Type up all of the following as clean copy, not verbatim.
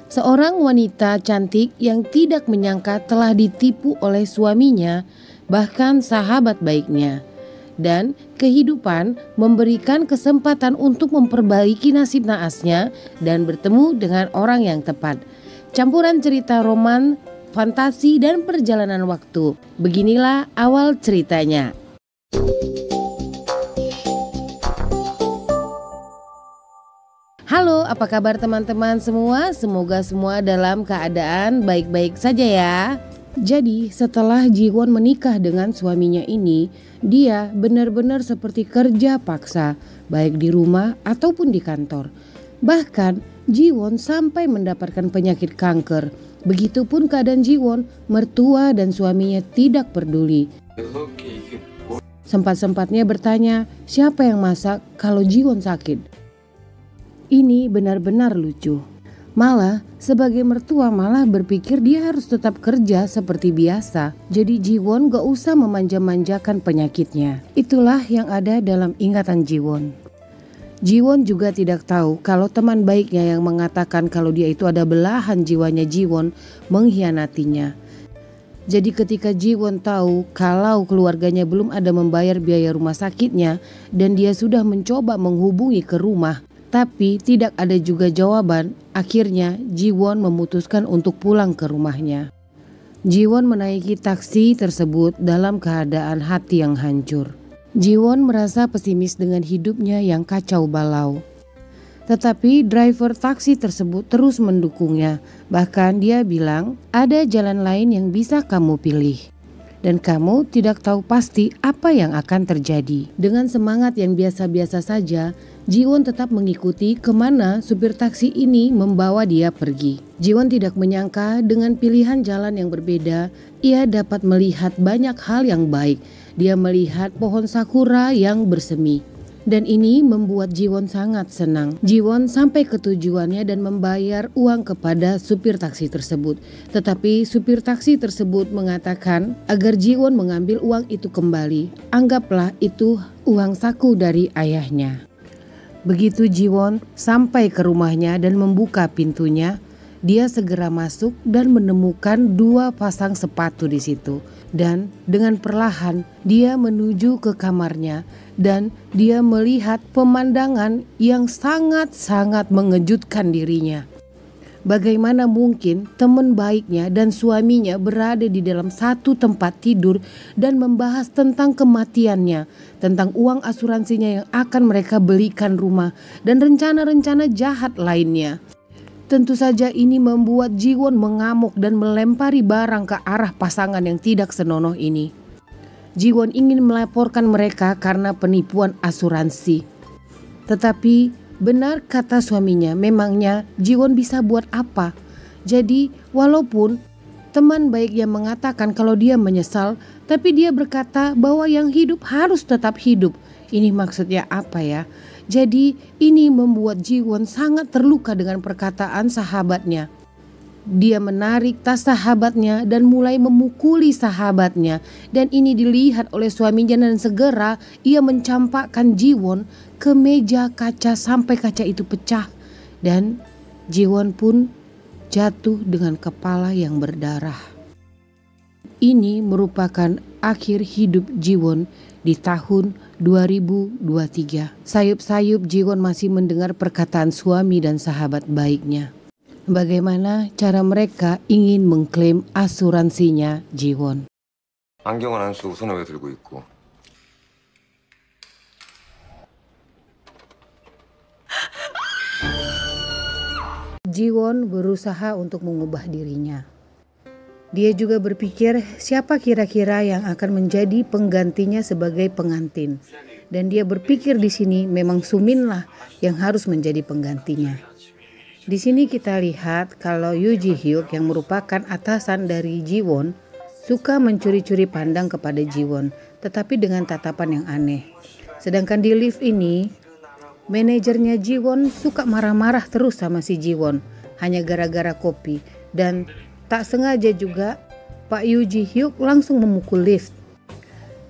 Seorang wanita cantik yang tidak menyangka telah ditipu oleh suaminya, bahkan sahabat baiknya. Dan kehidupan memberikan kesempatan untuk memperbaiki nasib naasnya dan bertemu dengan orang yang tepat. Campuran cerita roman, fantasi, dan perjalanan waktu. Beginilah awal ceritanya. Halo, apa kabar teman-teman semua? Semoga semua dalam keadaan baik-baik saja ya. Jadi setelah Jiwon menikah dengan suaminya ini, dia benar-benar seperti kerja paksa, baik di rumah ataupun di kantor. Bahkan Jiwon sampai mendapatkan penyakit kanker. Begitupun keadaan Jiwon, mertua dan suaminya tidak peduli. Sempat-sempatnya bertanya, siapa yang masak kalau Jiwon sakit? Ini benar-benar lucu. Malah sebagai mertua malah berpikir dia harus tetap kerja seperti biasa. Jadi Jiwon gak usah memanja-manjakan penyakitnya. Itulah yang ada dalam ingatan Jiwon. Jiwon juga tidak tahu kalau teman baiknya yang mengatakan kalau dia itu ada belahan jiwanya Jiwon mengkhianatinya. Jadi ketika Jiwon tahu kalau keluarganya belum ada membayar biaya rumah sakitnya dan dia sudah mencoba menghubungi ke rumah, tapi tidak ada juga jawaban, akhirnya Jiwon memutuskan untuk pulang ke rumahnya. Jiwon menaiki taksi tersebut dalam keadaan hati yang hancur. Jiwon merasa pesimis dengan hidupnya yang kacau balau. Tetapi driver taksi tersebut terus mendukungnya. Bahkan dia bilang, ada jalan lain yang bisa kamu pilih. Dan kamu tidak tahu pasti apa yang akan terjadi. Dengan semangat yang biasa-biasa saja, Jiwon tetap mengikuti kemana supir taksi ini membawa dia pergi. Jiwon tidak menyangka dengan pilihan jalan yang berbeda, ia dapat melihat banyak hal yang baik. Dia melihat pohon sakura yang bersemi. Dan ini membuat Jiwon sangat senang. Jiwon sampai ke tujuannya dan membayar uang kepada supir taksi tersebut. Tetapi supir taksi tersebut mengatakan agar Jiwon mengambil uang itu kembali. Anggaplah itu uang saku dari ayahnya. Begitu Jiwon sampai ke rumahnya dan membuka pintunya, dia segera masuk dan menemukan dua pasang sepatu di situ. Dan dengan perlahan dia menuju ke kamarnya dan dia melihat pemandangan yang sangat-sangat mengejutkan dirinya. Bagaimana mungkin teman baiknya dan suaminya berada di dalam satu tempat tidur dan membahas tentang kematiannya, tentang uang asuransinya yang akan mereka belikan rumah, dan rencana-rencana jahat lainnya. Tentu saja ini membuat Jiwon mengamuk dan melempari barang ke arah pasangan yang tidak senonoh ini. Jiwon ingin melaporkan mereka karena penipuan asuransi. Tetapi benar kata suaminya, memangnya Jiwon bisa buat apa? Jadi walaupun teman baiknya mengatakan kalau dia menyesal, tapi dia berkata bahwa yang hidup harus tetap hidup. Ini maksudnya apa ya? Jadi ini membuat Jiwon sangat terluka dengan perkataan sahabatnya. Dia menarik tas sahabatnya dan mulai memukuli sahabatnya. Dan ini dilihat oleh suaminya dan segera ia mencampakkan Jiwon ke meja kaca sampai kaca itu pecah. Dan Jiwon pun jatuh dengan kepala yang berdarah. Ini merupakan akhir hidup Jiwon di tahun 2023. Sayup-sayup Jiwon masih mendengar perkataan suami dan sahabat baiknya. Bagaimana cara mereka ingin mengklaim asuransinya Jiwon. 안경은 안 쓰고 손에 왜 들고 있고? Jiwon berusaha untuk mengubah dirinya. Dia juga berpikir siapa kira-kira yang akan menjadi penggantinya sebagai pengantin. Dan dia berpikir di sini memang Sumin lah yang harus menjadi penggantinya. Di sini kita lihat kalau Yoo Ji Hyuk yang merupakan atasan dari Jiwon suka mencuri-curi pandang kepada Jiwon, tetapi dengan tatapan yang aneh. Sedangkan di lift ini, manajernya Jiwon suka marah-marah terus sama si Jiwon hanya gara-gara kopi. Dan tak sengaja juga Pak Yoo Ji Hyuk langsung memukul lift.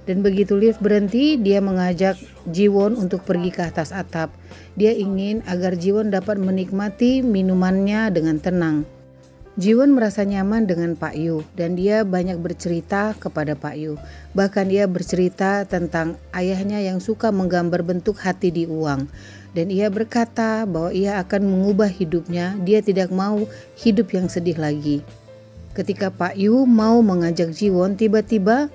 Dan begitu lift berhenti, dia mengajak Jiwon untuk pergi ke atas atap. Dia ingin agar Jiwon dapat menikmati minumannya dengan tenang. Jiwon merasa nyaman dengan Pak Yu dan dia banyak bercerita kepada Pak Yu. Bahkan dia bercerita tentang ayahnya yang suka menggambar bentuk hati di uang. Dan ia berkata bahwa ia akan mengubah hidupnya, dia tidak mau hidup yang sedih lagi. Ketika Pak Yu mau mengajak Jiwon, tiba-tiba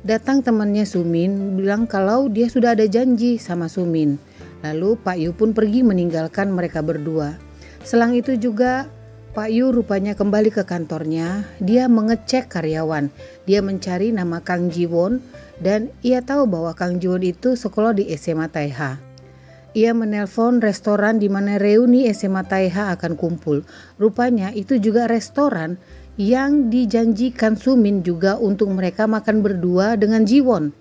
datang temannya Sumin bilang kalau dia sudah ada janji sama Sumin. Lalu Pak Yu pun pergi meninggalkan mereka berdua. Selang itu juga Pak Yu rupanya kembali ke kantornya. Dia mengecek karyawan. Dia mencari nama Kang Jiwon dan ia tahu bahwa Kang Jiwon itu sekolah di SMA Taiha. Ia menelpon restoran di mana reuni SMA Taiha akan kumpul. Rupanya itu juga restoran yang dijanjikan Sumin juga untuk mereka makan berdua dengan Jiwon.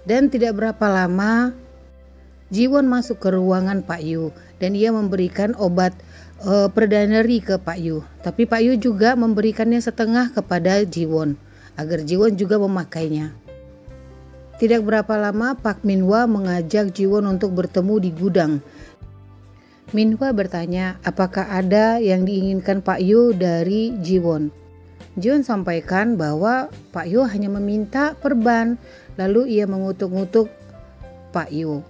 Dan tidak berapa lama Jiwon masuk ke ruangan Pak Yu dan ia memberikan obat perdana ke Pak Yu. Tapi Pak Yu juga memberikannya setengah kepada Jiwon agar Jiwon juga memakainya. Tidak berapa lama Pak Minhwa mengajak Jiwon untuk bertemu di gudang. Minhwa bertanya apakah ada yang diinginkan Pak Yu dari Jiwon. Jiwon sampaikan bahwa Pak Yu hanya meminta perban, lalu ia mengutuk-ngutuk Pak Yu.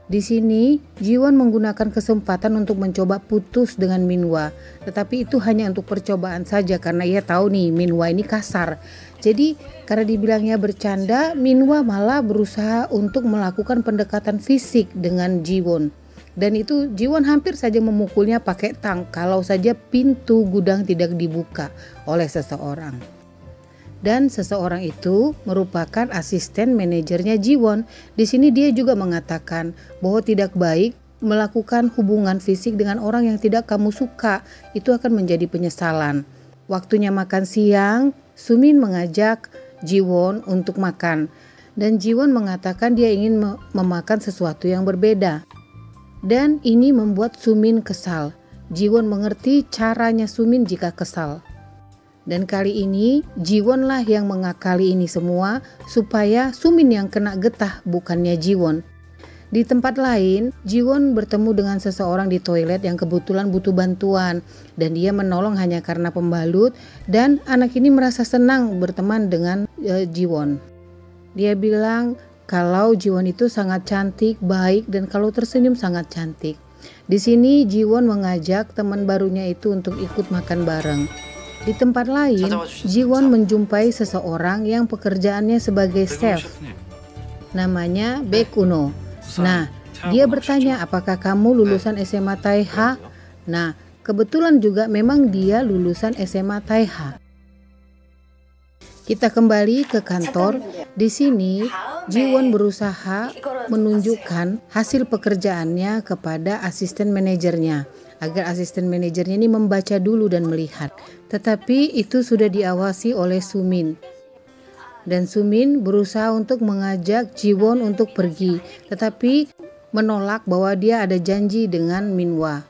Di sini Jiwon menggunakan kesempatan untuk mencoba putus dengan Minhwa, tetapi itu hanya untuk percobaan saja karena ia tahu nih Minhwa ini kasar. Jadi karena dibilangnya bercanda, Minhwa malah berusaha untuk melakukan pendekatan fisik dengan Jiwon. Dan itu Jiwon hampir saja memukulnya pakai tang kalau saja pintu gudang tidak dibuka oleh seseorang. Dan seseorang itu merupakan asisten manajernya Jiwon. Di sini dia juga mengatakan bahwa tidak baik melakukan hubungan fisik dengan orang yang tidak kamu suka. Itu akan menjadi penyesalan. Waktunya makan siang, Sumin mengajak Jiwon untuk makan. Dan Jiwon mengatakan dia ingin memakan sesuatu yang berbeda. Dan ini membuat Sumin kesal. Jiwon mengerti caranya Sumin jika kesal. Dan kali ini Jiwonlah yang mengakali ini semua supaya Sumin yang kena getah bukannya Jiwon. Di tempat lain, Jiwon bertemu dengan seseorang di toilet yang kebetulan butuh bantuan dan dia menolong hanya karena pembalut dan anak ini merasa senang berteman dengan Jiwon. Dia bilang kalau Jiwon itu sangat cantik, baik dan kalau tersenyum sangat cantik. Di sini Jiwon mengajak teman barunya itu untuk ikut makan bareng. Di tempat lain, Jiwon menjumpai seseorang yang pekerjaannya sebagai chef. Namanya Baekuno. Nah, dia bertanya apakah kamu lulusan SMA Taiha? Nah, kebetulan juga memang dia lulusan SMA Taiha. Kita kembali ke kantor. Di sini Jiwon berusaha menunjukkan hasil pekerjaannya kepada asisten manajernya agar asisten manajernya ini membaca dulu dan melihat. Tetapi itu sudah diawasi oleh Sumin. Dan Sumin berusaha untuk mengajak Jiwon untuk pergi, tetapi menolak bahwa dia ada janji dengan Minhwa.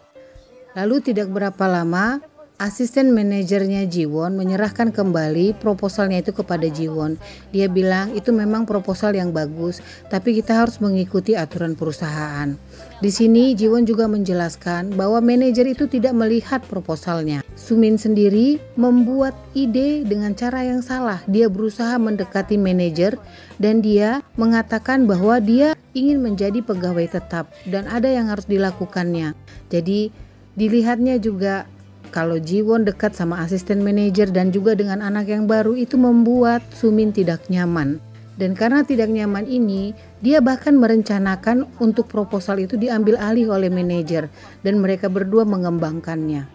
Lalu tidak berapa lama, asisten manajernya Jiwon menyerahkan kembali proposalnya itu kepada Jiwon. Dia bilang itu memang proposal yang bagus, tapi kita harus mengikuti aturan perusahaan. Di sini Jiwon juga menjelaskan bahwa manajer itu tidak melihat proposalnya. Sumin sendiri membuat ide dengan cara yang salah. Dia berusaha mendekati manajer dan dia mengatakan bahwa dia ingin menjadi pegawai tetap dan ada yang harus dilakukannya. Jadi dilihatnya juga kalau Jiwon dekat sama asisten manajer dan juga dengan anak yang baru itu membuat Sumin tidak nyaman. Dan karena tidak nyaman ini, dia bahkan merencanakan untuk proposal itu diambil alih oleh manajer dan mereka berdua mengembangkannya.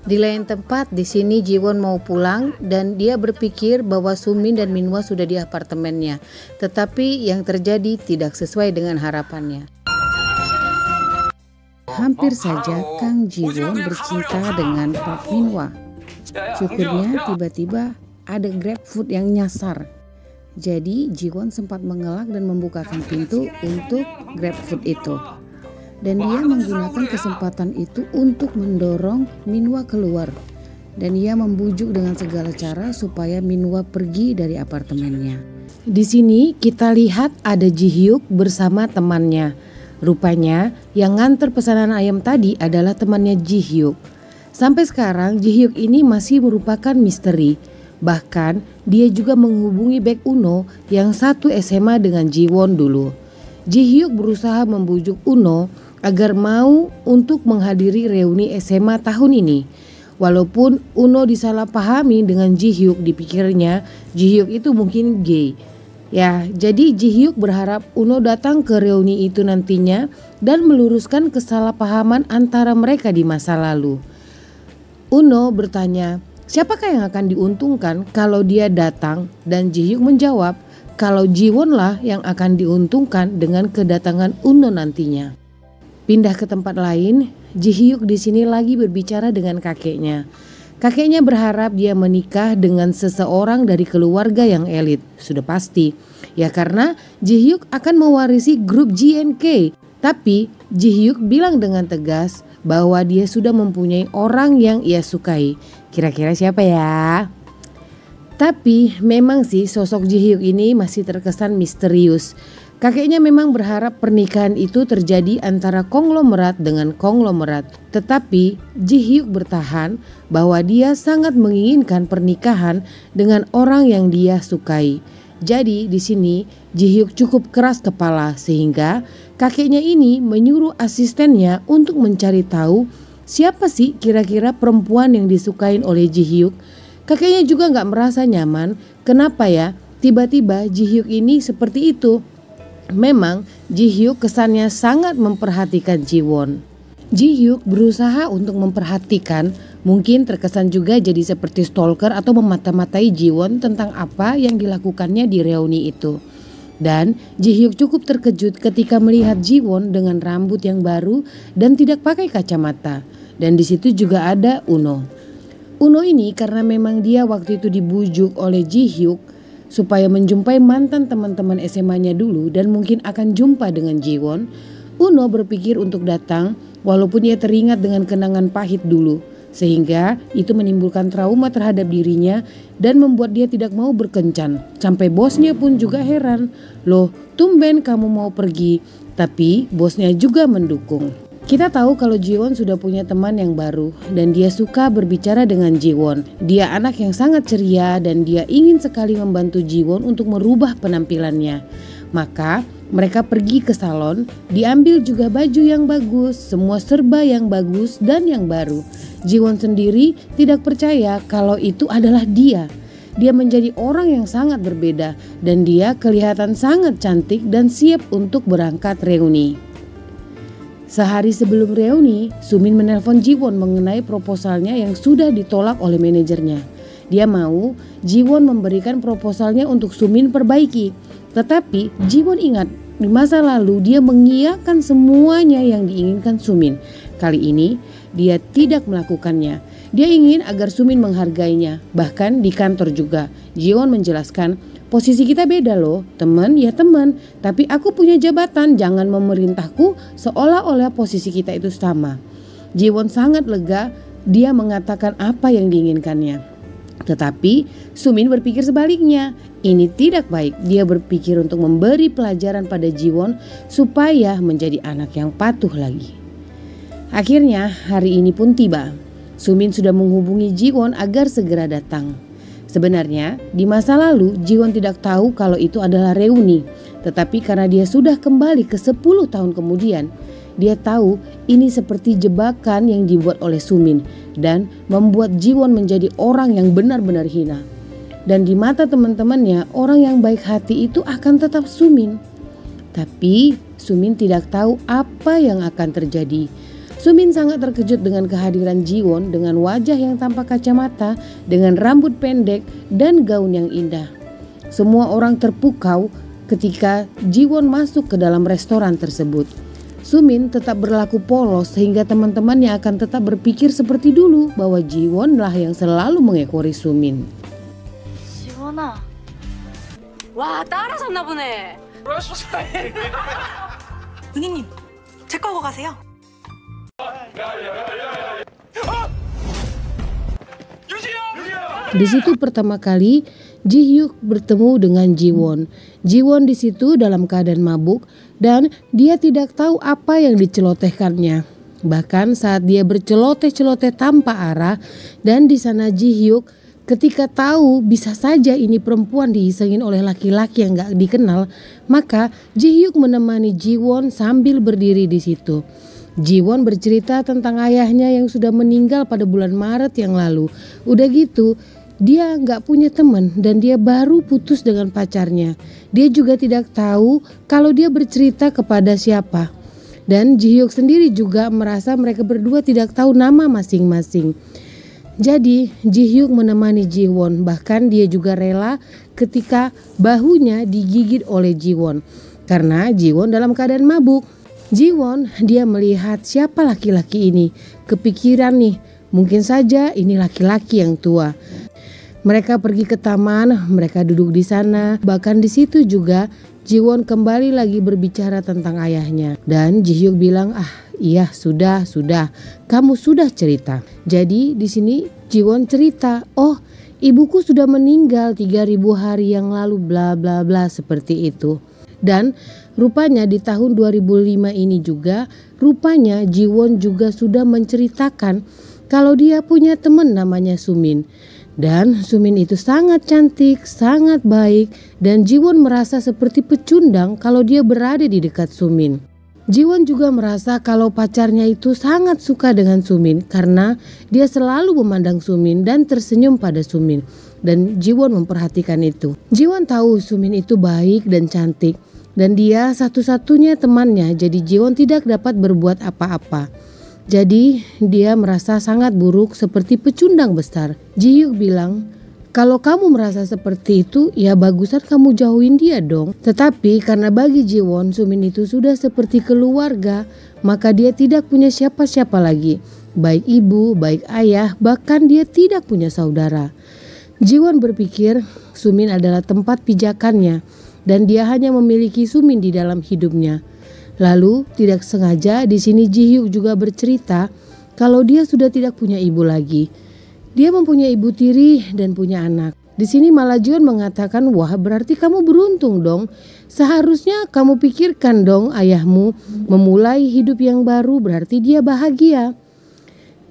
Di lain tempat, di sini Jiwon mau pulang dan dia berpikir bahwa Sumin dan Minhwa sudah di apartemennya. Tetapi yang terjadi tidak sesuai dengan harapannya. Hampir saja Kang Jiwon bercinta dengan Pak Minhwa. Syukurnya tiba-tiba ada GrabFood yang nyasar. Jadi Jiwon sempat mengelak dan membukakan pintu untuk GrabFood itu. Dan dia menggunakan kesempatan itu untuk mendorong Minhwa keluar. dan ia membujuk dengan segala cara supaya Minhwa pergi dari apartemennya. Di sini kita lihat ada Ji-hyuk bersama temannya. Rupanya yang nganter pesanan ayam tadi adalah temannya Ji-hyuk. Sampai sekarang Ji-hyuk ini masih merupakan misteri. Bahkan dia juga menghubungi Baek Uno yang satu SMA dengan Ji-won dulu. Ji-hyuk berusaha membujuk Uno agar mau untuk menghadiri reuni SMA tahun ini. Walaupun Uno disalahpahami dengan Ji-hyuk, dipikirnya Ji-hyuk itu mungkin gay. Ya, jadi Ji-hyuk berharap Uno datang ke reuni itu nantinya dan meluruskan kesalahpahaman antara mereka di masa lalu. Uno bertanya, siapakah yang akan diuntungkan kalau dia datang? Dan Ji-hyuk menjawab, kalau Ji-won lah yang akan diuntungkan dengan kedatangan Uno nantinya. Pindah ke tempat lain, Ji-hyuk di sini lagi berbicara dengan kakeknya. Kakeknya berharap dia menikah dengan seseorang dari keluarga yang elit, sudah pasti. Ya karena Ji-hyuk akan mewarisi grup JNK. Tapi Ji-hyuk bilang dengan tegas bahwa dia sudah mempunyai orang yang ia sukai. Kira-kira siapa ya? Tapi memang sih sosok Ji-hyuk ini masih terkesan misterius. Kakeknya memang berharap pernikahan itu terjadi antara konglomerat dengan konglomerat. Tetapi Ji-hyuk bertahan bahwa dia sangat menginginkan pernikahan dengan orang yang dia sukai. Jadi di sini Ji-hyuk cukup keras kepala sehingga kakeknya ini menyuruh asistennya untuk mencari tahu siapa sih kira-kira perempuan yang disukain oleh Ji-hyuk. Kakeknya juga gak merasa nyaman, kenapa ya tiba-tiba Ji-hyuk ini seperti itu. Memang Ji-hyuk kesannya sangat memperhatikan Ji-won. Ji-hyuk berusaha untuk memperhatikan, mungkin terkesan juga jadi seperti stalker atau memata-matai Ji-won tentang apa yang dilakukannya di reuni itu. Dan Ji-hyuk cukup terkejut ketika melihat Ji-won dengan rambut yang baru dan tidak pakai kacamata. Dan di situ juga ada Uno. Uno ini karena memang dia waktu itu dibujuk oleh Ji-hyuk supaya menjumpai mantan teman-teman SMA-nya dulu dan mungkin akan jumpa dengan Ji-won. Uno berpikir untuk datang walaupun ia teringat dengan kenangan pahit dulu. Sehingga itu menimbulkan trauma terhadap dirinya dan membuat dia tidak mau berkencan. Sampai bosnya pun juga heran. Loh, tumben kamu mau pergi. Tapi bosnya juga mendukung. Kita tahu kalau Ji-won sudah punya teman yang baru dan dia suka berbicara dengan Ji-won. Dia anak yang sangat ceria dan dia ingin sekali membantu Ji-won untuk merubah penampilannya. Maka mereka pergi ke salon, diambil juga baju yang bagus, semua serba yang bagus dan yang baru. Ji-won sendiri tidak percaya kalau itu adalah dia. Dia menjadi orang yang sangat berbeda dan dia kelihatan sangat cantik dan siap untuk berangkat reuni. Sehari sebelum reuni, Sumin menelpon Ji-won mengenai proposalnya yang sudah ditolak oleh manajernya. Dia mau Ji-won memberikan proposalnya untuk Sumin perbaiki. Tetapi Ji-won ingat di masa lalu dia mengiyakan semuanya yang diinginkan Sumin. Kali ini dia tidak melakukannya. Dia ingin agar Sumin menghargainya. Bahkan di kantor juga. Ji-won menjelaskan, posisi kita beda loh, teman ya teman, tapi aku punya jabatan, jangan memerintahku seolah-olah posisi kita itu sama. Ji-won sangat lega, dia mengatakan apa yang diinginkannya. Tetapi Sumin berpikir sebaliknya, ini tidak baik. Dia berpikir untuk memberi pelajaran pada Ji-won supaya menjadi anak yang patuh lagi. Akhirnya hari ini pun tiba. Sumin sudah menghubungi Ji-won agar segera datang. Sebenarnya di masa lalu Ji-won tidak tahu kalau itu adalah reuni. Tetapi karena dia sudah kembali ke 10 tahun kemudian, dia tahu ini seperti jebakan yang dibuat oleh Sumin dan membuat Ji-won menjadi orang yang benar-benar hina. Dan di mata teman-temannya, orang yang baik hati itu akan tetap Sumin. Tapi Sumin tidak tahu apa yang akan terjadi. Sumin sangat terkejut dengan kehadiran Ji-won dengan wajah yang tanpa kacamata, dengan rambut pendek dan gaun yang indah. Semua orang terpukau ketika Ji-won masuk ke dalam restoran tersebut. Sumin tetap berlaku polos sehingga teman-temannya akan tetap berpikir seperti dulu bahwa Ji-won lah yang selalu mengekori Sumin. 지원아. 와, 따라섰나 보네. 은희님, 제 거 하고 가세요. Di situ pertama kali Ji Hyuk bertemu dengan Ji Won. Ji Won di situ dalam keadaan mabuk dan dia tidak tahu apa yang dicelotehkannya. Bahkan saat dia berceloteh-celoteh tanpa arah, dan di sana Ji Hyuk ketika tahu bisa saja ini perempuan diisengin oleh laki-laki yang gak dikenal, maka Ji Hyuk menemani Ji Won sambil berdiri di situ. Ji Won bercerita tentang ayahnya yang sudah meninggal pada bulan Maret yang lalu. Udah gitu, dia gak punya teman dan dia baru putus dengan pacarnya. Dia juga tidak tahu kalau dia bercerita kepada siapa. Dan Ji Hyuk sendiri juga merasa mereka berdua tidak tahu nama masing-masing. Jadi Ji Hyuk menemani Ji Won, bahkan dia juga rela ketika bahunya digigit oleh Ji Won. Karena Ji Won dalam keadaan mabuk. Ji Won dia melihat siapa laki-laki ini. Kepikiran nih, mungkin saja ini laki-laki yang tua. Mereka pergi ke taman, mereka duduk di sana. Bahkan di situ juga Ji Won kembali lagi berbicara tentang ayahnya. Dan Ji Hyuk bilang, iya sudah, kamu sudah cerita. Jadi di sini Ji Won cerita, oh ibuku sudah meninggal 3000 hari yang lalu bla bla bla seperti itu. Dan rupanya di tahun 2005 ini juga, rupanya Ji Won juga sudah menceritakan kalau dia punya teman namanya Sumin. Dan Sumin itu sangat cantik, sangat baik, dan Ji Won merasa seperti pecundang kalau dia berada di dekat Sumin. Ji Won juga merasa kalau pacarnya itu sangat suka dengan Sumin karena dia selalu memandang Sumin dan tersenyum pada Sumin. Dan Ji Won memperhatikan itu. Ji Won tahu Sumin itu baik dan cantik dan dia satu-satunya temannya, jadi Ji Won tidak dapat berbuat apa-apa. Jadi dia merasa sangat buruk seperti pecundang besar. Ji Hyuk bilang, kalau kamu merasa seperti itu ya bagusan kamu jauhin dia dong. Tetapi karena bagi Ji Won Sumin itu sudah seperti keluarga, maka dia tidak punya siapa-siapa lagi. Baik ibu, baik ayah, bahkan dia tidak punya saudara. Ji Won berpikir Sumin adalah tempat pijakannya dan dia hanya memiliki Sumin di dalam hidupnya. Lalu tidak sengaja di sini Ji Hyuk juga bercerita kalau dia sudah tidak punya ibu lagi. Dia mempunyai ibu tiri dan punya anak. Di sini malah Ji Won mengatakan, wah berarti kamu beruntung dong. Seharusnya kamu pikirkan dong ayahmu memulai hidup yang baru, berarti dia bahagia.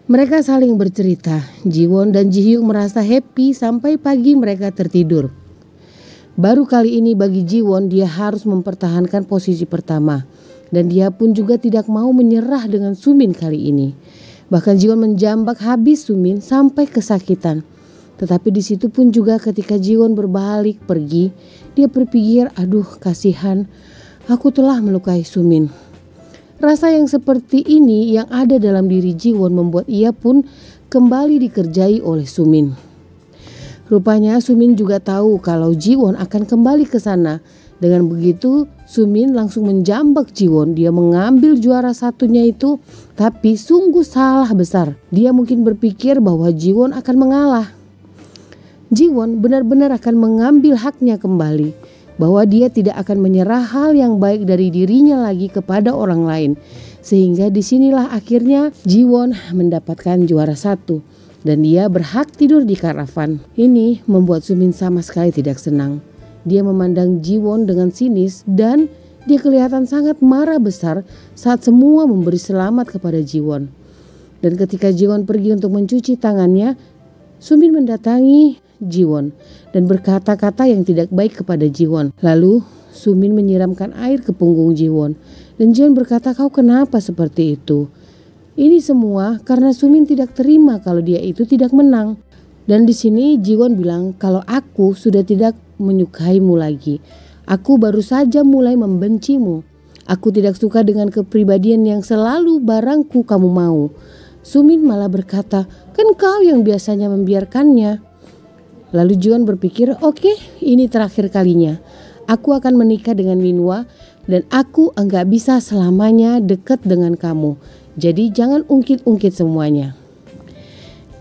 Mereka saling bercerita. Ji Won dan Ji Hyuk merasa happy sampai pagi mereka tertidur. Baru kali ini bagi Ji Won dia harus mempertahankan posisi pertama. Dan dia pun juga tidak mau menyerah dengan Sumin kali ini. Bahkan Ji Won menjambak habis Sumin sampai kesakitan. Tetapi di situ pun juga ketika Ji Won berbalik pergi, dia berpikir, aduh kasihan, aku telah melukai Sumin. Rasa yang seperti ini yang ada dalam diri Ji Won membuat ia pun kembali dikerjai oleh Sumin. Rupanya Sumin juga tahu kalau Ji Won akan kembali ke sana. Dengan begitu Sumin langsung menjambak Ji Won. Dia mengambil juara satunya itu, tapi sungguh salah besar. Dia mungkin berpikir bahwa Ji Won akan mengalah. Ji Won benar-benar akan mengambil haknya kembali, bahwa dia tidak akan menyerah hal yang baik dari dirinya lagi kepada orang lain. Sehingga disinilah akhirnya Ji Won mendapatkan juara satu dan dia berhak tidur di karavan. Ini membuat Sumin sama sekali tidak senang. Dia memandang Ji Won dengan sinis dan dia kelihatan sangat marah besar saat semua memberi selamat kepada Ji Won. Dan ketika Ji Won pergi untuk mencuci tangannya, Sumin mendatangi Ji Won dan berkata-kata yang tidak baik kepada Ji Won. Lalu Sumin menyiramkan air ke punggung Ji Won dan Ji Won berkata, kau kenapa seperti itu? Ini semua karena Sumin tidak terima kalau dia itu tidak menang. Dan di sini Ji Won bilang kalau aku sudah tidak menyukaimu lagi. Aku baru saja mulai membencimu. Aku tidak suka dengan kepribadian yang selalu barangku kamu mau. Sumin malah berkata, kan kau yang biasanya membiarkannya. Lalu Ji Won berpikir, oke, ini terakhir kalinya. Aku akan menikah dengan Minhwa dan aku enggak bisa selamanya dekat dengan kamu. Jadi jangan ungkit-ungkit semuanya.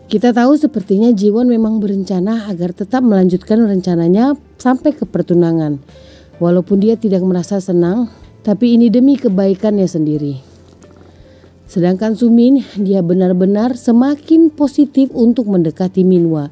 Kita tahu sepertinya Ji Won memang berencana agar tetap melanjutkan rencananya sampai ke pertunangan. Walaupun dia tidak merasa senang, tapi ini demi kebaikannya sendiri. Sedangkan Sumin, dia benar-benar semakin positif untuk mendekati Minhwa.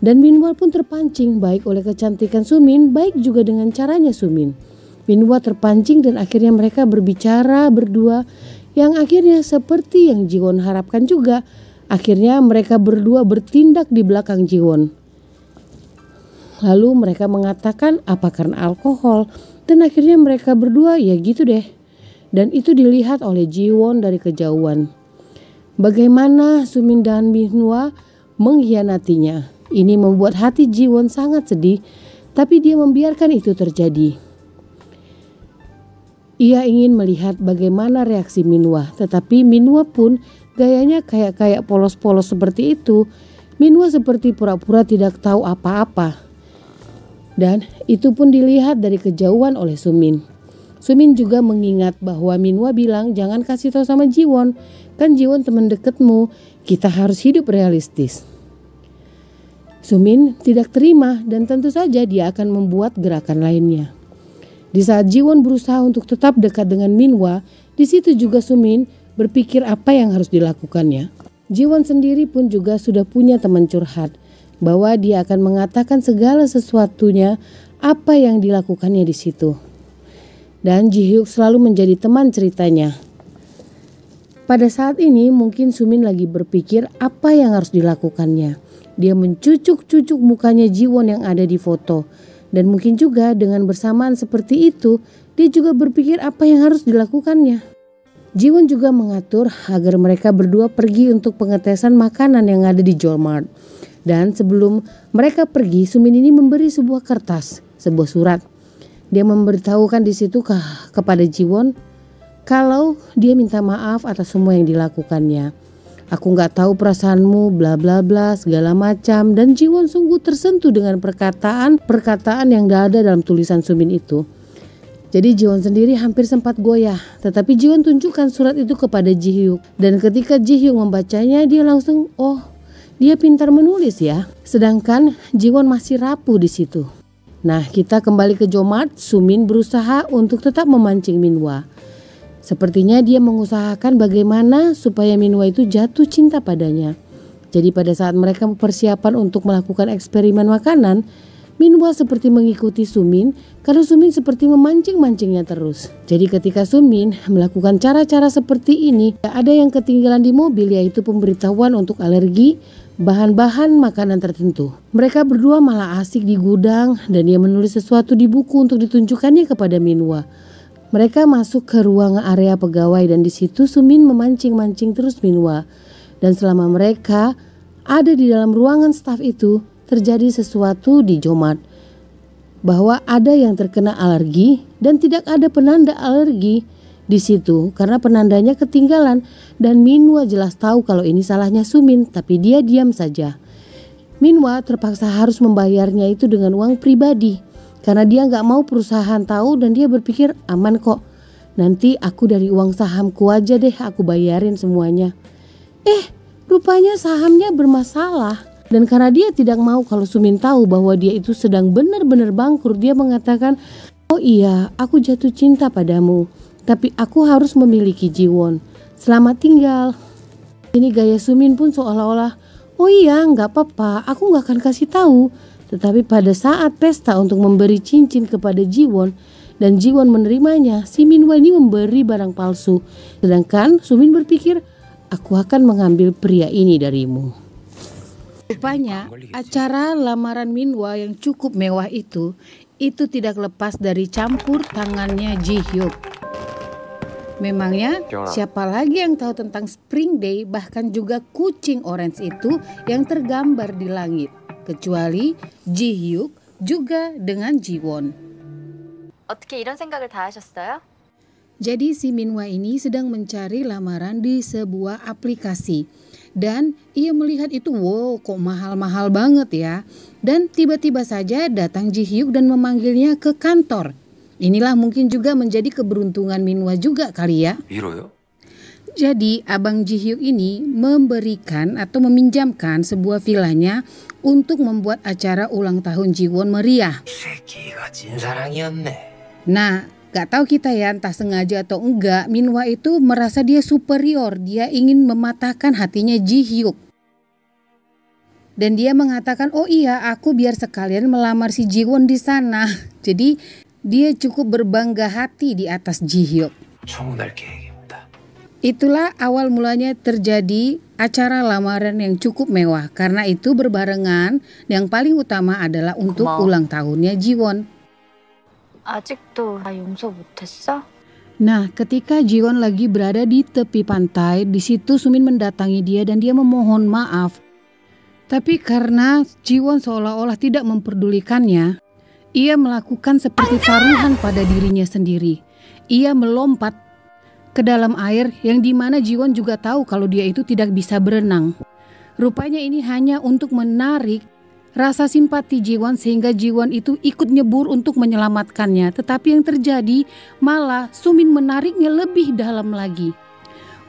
Dan Minhwa pun terpancing baik oleh kecantikan Sumin, baik juga dengan caranya Sumin. Minhwa terpancing dan akhirnya mereka berbicara berdua yang akhirnya seperti yang Jiwon harapkan juga. Akhirnya mereka berdua bertindak di belakang Jiwon. Lalu mereka mengatakan apa karena alkohol dan akhirnya mereka berdua ya gitu deh. Dan itu dilihat oleh Jiwon dari kejauhan. Bagaimana Sumin dan Minhwa mengkhianatinya. Ini membuat hati Jiwon sangat sedih, tapi dia membiarkan itu terjadi. Ia ingin melihat bagaimana reaksi Minhwa, tetapi Minhwa pun gayanya kayak polos-polos seperti itu. Minhwa seperti pura-pura tidak tahu apa-apa. Dan itu pun dilihat dari kejauhan oleh Sumin. Sumin juga mengingat bahwa Minhwa bilang jangan kasih tahu sama Jiwon. Kan Jiwon teman dekatmu, kita harus hidup realistis. Sumin tidak terima dan tentu saja dia akan membuat gerakan lainnya. Di saat Jiwon berusaha untuk tetap dekat dengan Minhwa, di situ juga Sumin berpikir apa yang harus dilakukannya. Jiwon sendiri pun juga sudah punya teman curhat, bahwa dia akan mengatakan segala sesuatunya apa yang dilakukannya di situ. Dan Ji-hyuk selalu menjadi teman ceritanya. Pada saat ini mungkin Sumin lagi berpikir apa yang harus dilakukannya. Dia mencucuk-cucuk mukanya Jiwon yang ada di foto. Dan mungkin juga dengan bersamaan seperti itu, dia juga berpikir apa yang harus dilakukannya. Jiwon juga mengatur agar mereka berdua pergi untuk pengetesan makanan yang ada di Jolmart. Dan sebelum mereka pergi, Sumin ini memberi sebuah kertas, sebuah surat. Dia memberitahukan di situ kepada Jiwon kalau dia minta maaf atas semua yang dilakukannya. Aku gak tahu perasaanmu bla bla bla segala macam, dan Jiwon sungguh tersentuh dengan perkataan yang ada dalam tulisan Sumin itu. Jadi Jiwon sendiri hampir sempat goyah, tetapi Jiwon tunjukkan surat itu kepada Ji-hyuk, dan ketika Ji-hyuk membacanya dia langsung dia pintar menulis ya. Sedangkan Jiwon masih rapuh di situ. Nah, kita kembali ke Jolmart. Sumin berusaha untuk tetap memancing Minhwa. Sepertinya dia mengusahakan bagaimana supaya Minhwa itu jatuh cinta padanya. Jadi pada saat mereka persiapan untuk melakukan eksperimen makanan, Minhwa seperti mengikuti Sumin karena Sumin seperti memancing-mancingnya terus. Jadi ketika Sumin melakukan cara-cara seperti ini, ada yang ketinggalan di mobil yaitu pemberitahuan untuk alergi bahan-bahan makanan tertentu. Mereka berdua malah asik di gudang dan dia menulis sesuatu di buku untuk ditunjukkannya kepada Minhwa. Mereka masuk ke ruang area pegawai dan di situ Sumin memancing-mancing terus Minhwa. Dan selama mereka ada di dalam ruangan staf itu, terjadi sesuatu di Jolmart. Bahwa ada yang terkena alergi dan tidak ada penanda alergi di situ karena penandanya ketinggalan. Dan Minhwa jelas tahu kalau ini salahnya Sumin, tapi dia diam saja. Minhwa terpaksa harus membayarnya itu dengan uang pribadi. Karena dia gak mau perusahaan tahu dan dia berpikir aman kok. Nanti aku dari uang sahamku aja deh aku bayarin semuanya. Rupanya sahamnya bermasalah. Dan karena dia tidak mau kalau Sumin tahu bahwa dia itu sedang benar-benar bangkrut, dia mengatakan, oh iya aku jatuh cinta padamu. Tapi aku harus memiliki Jiwon. Selamat tinggal. Ini gaya Sumin pun seolah-olah, oh iya gak apa-apa aku gak akan kasih tahu. Tetapi pada saat pesta untuk memberi cincin kepada Jiwon dan Jiwon menerimanya, si Minhwa ini memberi barang palsu. Sedangkan Sumin berpikir, aku akan mengambil pria ini darimu. Rupanya acara lamaran Minhwa yang cukup mewah itu tidak lepas dari campur tangannya Ji-hyuk. Memangnya siapa lagi yang tahu tentang Spring Day, bahkan juga kucing orange itu yang tergambar di langit. Kecuali Ji-hyuk juga dengan Jiwon. 어떻게 이런 생각을 다 하셨어요? Jadi si Minhwa ini sedang mencari lamaran di sebuah aplikasi. Dan ia melihat itu, wow kok mahal-mahal banget ya. Dan tiba-tiba saja datang Ji-hyuk dan memanggilnya ke kantor. Inilah mungkin juga menjadi keberuntungan Minhwa juga kali ya. 이로요? Jadi abang Ji-hyuk ini memberikan atau meminjamkan sebuah villanya untuk membuat acara ulang tahun Jiwon meriah. Nah, gak tahu kita ya entah sengaja atau enggak, Minhwa itu merasa dia superior, dia ingin mematahkan hatinya Ji-hyuk. Dan dia mengatakan, oh iya aku biar sekalian melamar si Jiwon di sana. Jadi dia cukup berbangga hati di atas Ji-hyuk. 청혼할 계획입니다. Itulah awal mulanya terjadi acara lamaran yang cukup mewah. Karena itu berbarengan yang paling utama adalah untuk ulang tahunnya Jiwon. 아직도 나 용서 못했어? Nah, ketika Jiwon lagi berada di tepi pantai, di situ Sumin mendatangi dia dan dia memohon maaf. Tapi karena Jiwon seolah-olah tidak memperdulikannya, ia melakukan seperti taruhan pada dirinya sendiri. Ia melompat ke dalam air yang dimana Jiwon juga tahu kalau dia itu tidak bisa berenang. Rupanya ini hanya untuk menarik rasa simpati Jiwon sehingga Jiwon itu ikut nyebur untuk menyelamatkannya. Tetapi yang terjadi malah Sumin menariknya lebih dalam lagi.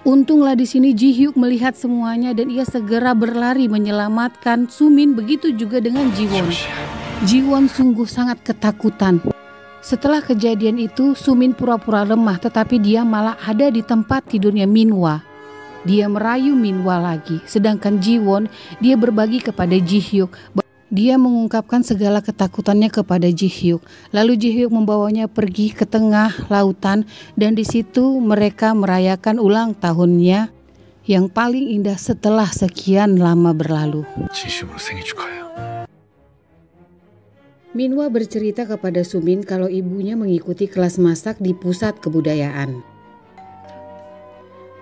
Untunglah di sini Ji-hyuk melihat semuanya dan ia segera berlari menyelamatkan Sumin, begitu juga dengan Jiwon. Jiwon sungguh sangat ketakutan. Setelah kejadian itu Sumin pura-pura lemah tetapi dia malah ada di tempat tidurnya Minhwa. Dia merayu Minhwa lagi, sedangkan Jiwon dia berbagi kepada Ji-hyuk. Dia mengungkapkan segala ketakutannya kepada Ji-hyuk. Lalu Ji-hyuk membawanya pergi ke tengah lautan dan di situ mereka merayakan ulang tahunnya yang paling indah setelah sekian lama berlalu. 진심으로 생일 축하해요. Minhwa bercerita kepada Sumin kalau ibunya mengikuti kelas masak di pusat kebudayaan.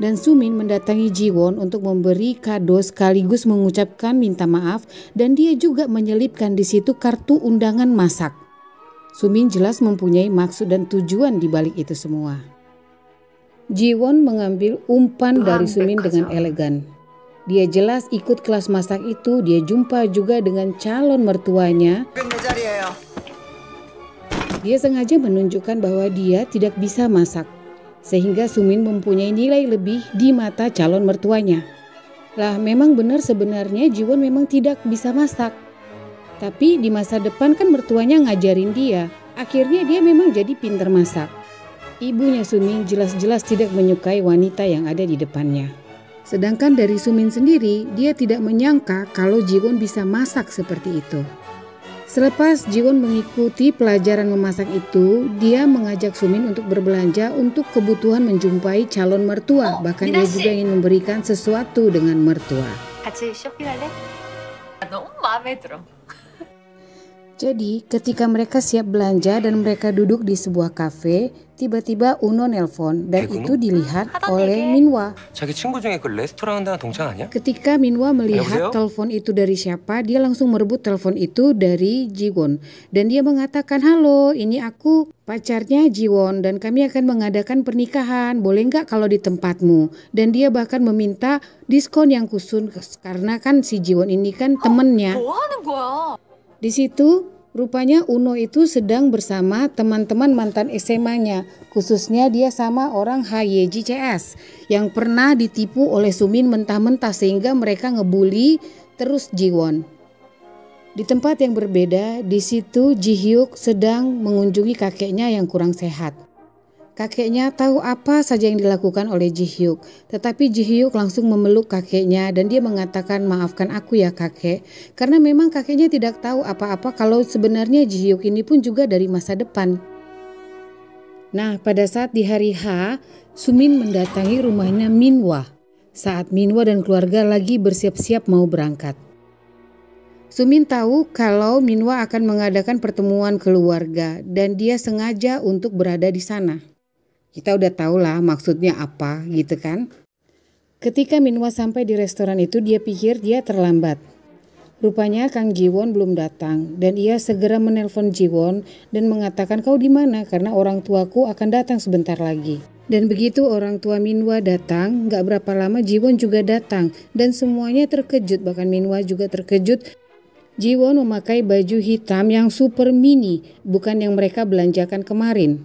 Dan Sumin mendatangi Jiwon untuk memberi kado sekaligus mengucapkan minta maaf dan dia juga menyelipkan di situ kartu undangan masak. Sumin jelas mempunyai maksud dan tujuan di balik itu semua. Jiwon mengambil umpan dari Sumin dengan elegan. Dia jelas ikut kelas masak itu, dia jumpa juga dengan calon mertuanya. Dia sengaja menunjukkan bahwa dia tidak bisa masak. Sehingga Sumin mempunyai nilai lebih di mata calon mertuanya. Lah memang benar sebenarnya Jiwon memang tidak bisa masak. Tapi di masa depan kan mertuanya ngajarin dia. Akhirnya dia memang jadi pintar masak. Ibunya Sumin jelas-jelas tidak menyukai wanita yang ada di depannya. Sedangkan dari Sumin sendiri, dia tidak menyangka kalau Jiwon bisa masak seperti itu. Selepas Jiwon mengikuti pelajaran memasak itu, dia mengajak Sumin untuk berbelanja untuk kebutuhan menjumpai calon mertua. Bahkan dia juga ingin memberikan sesuatu dengan mertua. 같이 쇼핑할래? 너무 마음에 들어. Jadi ketika mereka siap belanja dan mereka duduk di sebuah kafe, tiba-tiba Uno nelpon dan itu dilihat oleh Minhwa. 자기 친구 중에 그 레스토랑 한다는 동창 아니야? Ketika Minhwa melihat 여보세요? telepon itu dari siapa, dia langsung merebut telepon itu dari Jiwon. Dan dia mengatakan, halo ini aku pacarnya Jiwon dan kami akan mengadakan pernikahan, boleh nggak kalau di tempatmu? Dan dia bahkan meminta diskon yang khusus karena kan si Jiwon ini kan temennya. 뭐 하는 거야? Di situ rupanya Uno itu sedang bersama teman-teman mantan SMA-nya, khususnya dia sama orang HYJCS yang pernah ditipu oleh Sumin mentah-mentah sehingga mereka ngebully terus Jiwon. Di tempat yang berbeda, di situ Ji-hyuk sedang mengunjungi kakeknya yang kurang sehat. Kakeknya tahu apa saja yang dilakukan oleh Ji-hyuk, tetapi Ji-hyuk langsung memeluk kakeknya dan dia mengatakan maafkan aku ya kakek, karena memang kakeknya tidak tahu apa-apa kalau sebenarnya Ji-hyuk ini pun juga dari masa depan. Nah, pada saat di hari H, Sumin mendatangi rumahnya Minhwa saat Minhwa dan keluarga lagi bersiap-siap mau berangkat. Sumin tahu kalau Minhwa akan mengadakan pertemuan keluarga dan dia sengaja untuk berada di sana. Kita udah tahu lah maksudnya apa gitu kan. Ketika Minhwa sampai di restoran itu dia pikir dia terlambat. Rupanya Kang Jiwon belum datang dan ia segera menelpon Jiwon dan mengatakan kau di mana karena orang tuaku akan datang sebentar lagi. Dan begitu orang tua Minhwa datang, gak berapa lama Jiwon juga datang dan semuanya terkejut, bahkan Minhwa juga terkejut. Jiwon memakai baju hitam yang super mini, bukan yang mereka belanjakan kemarin.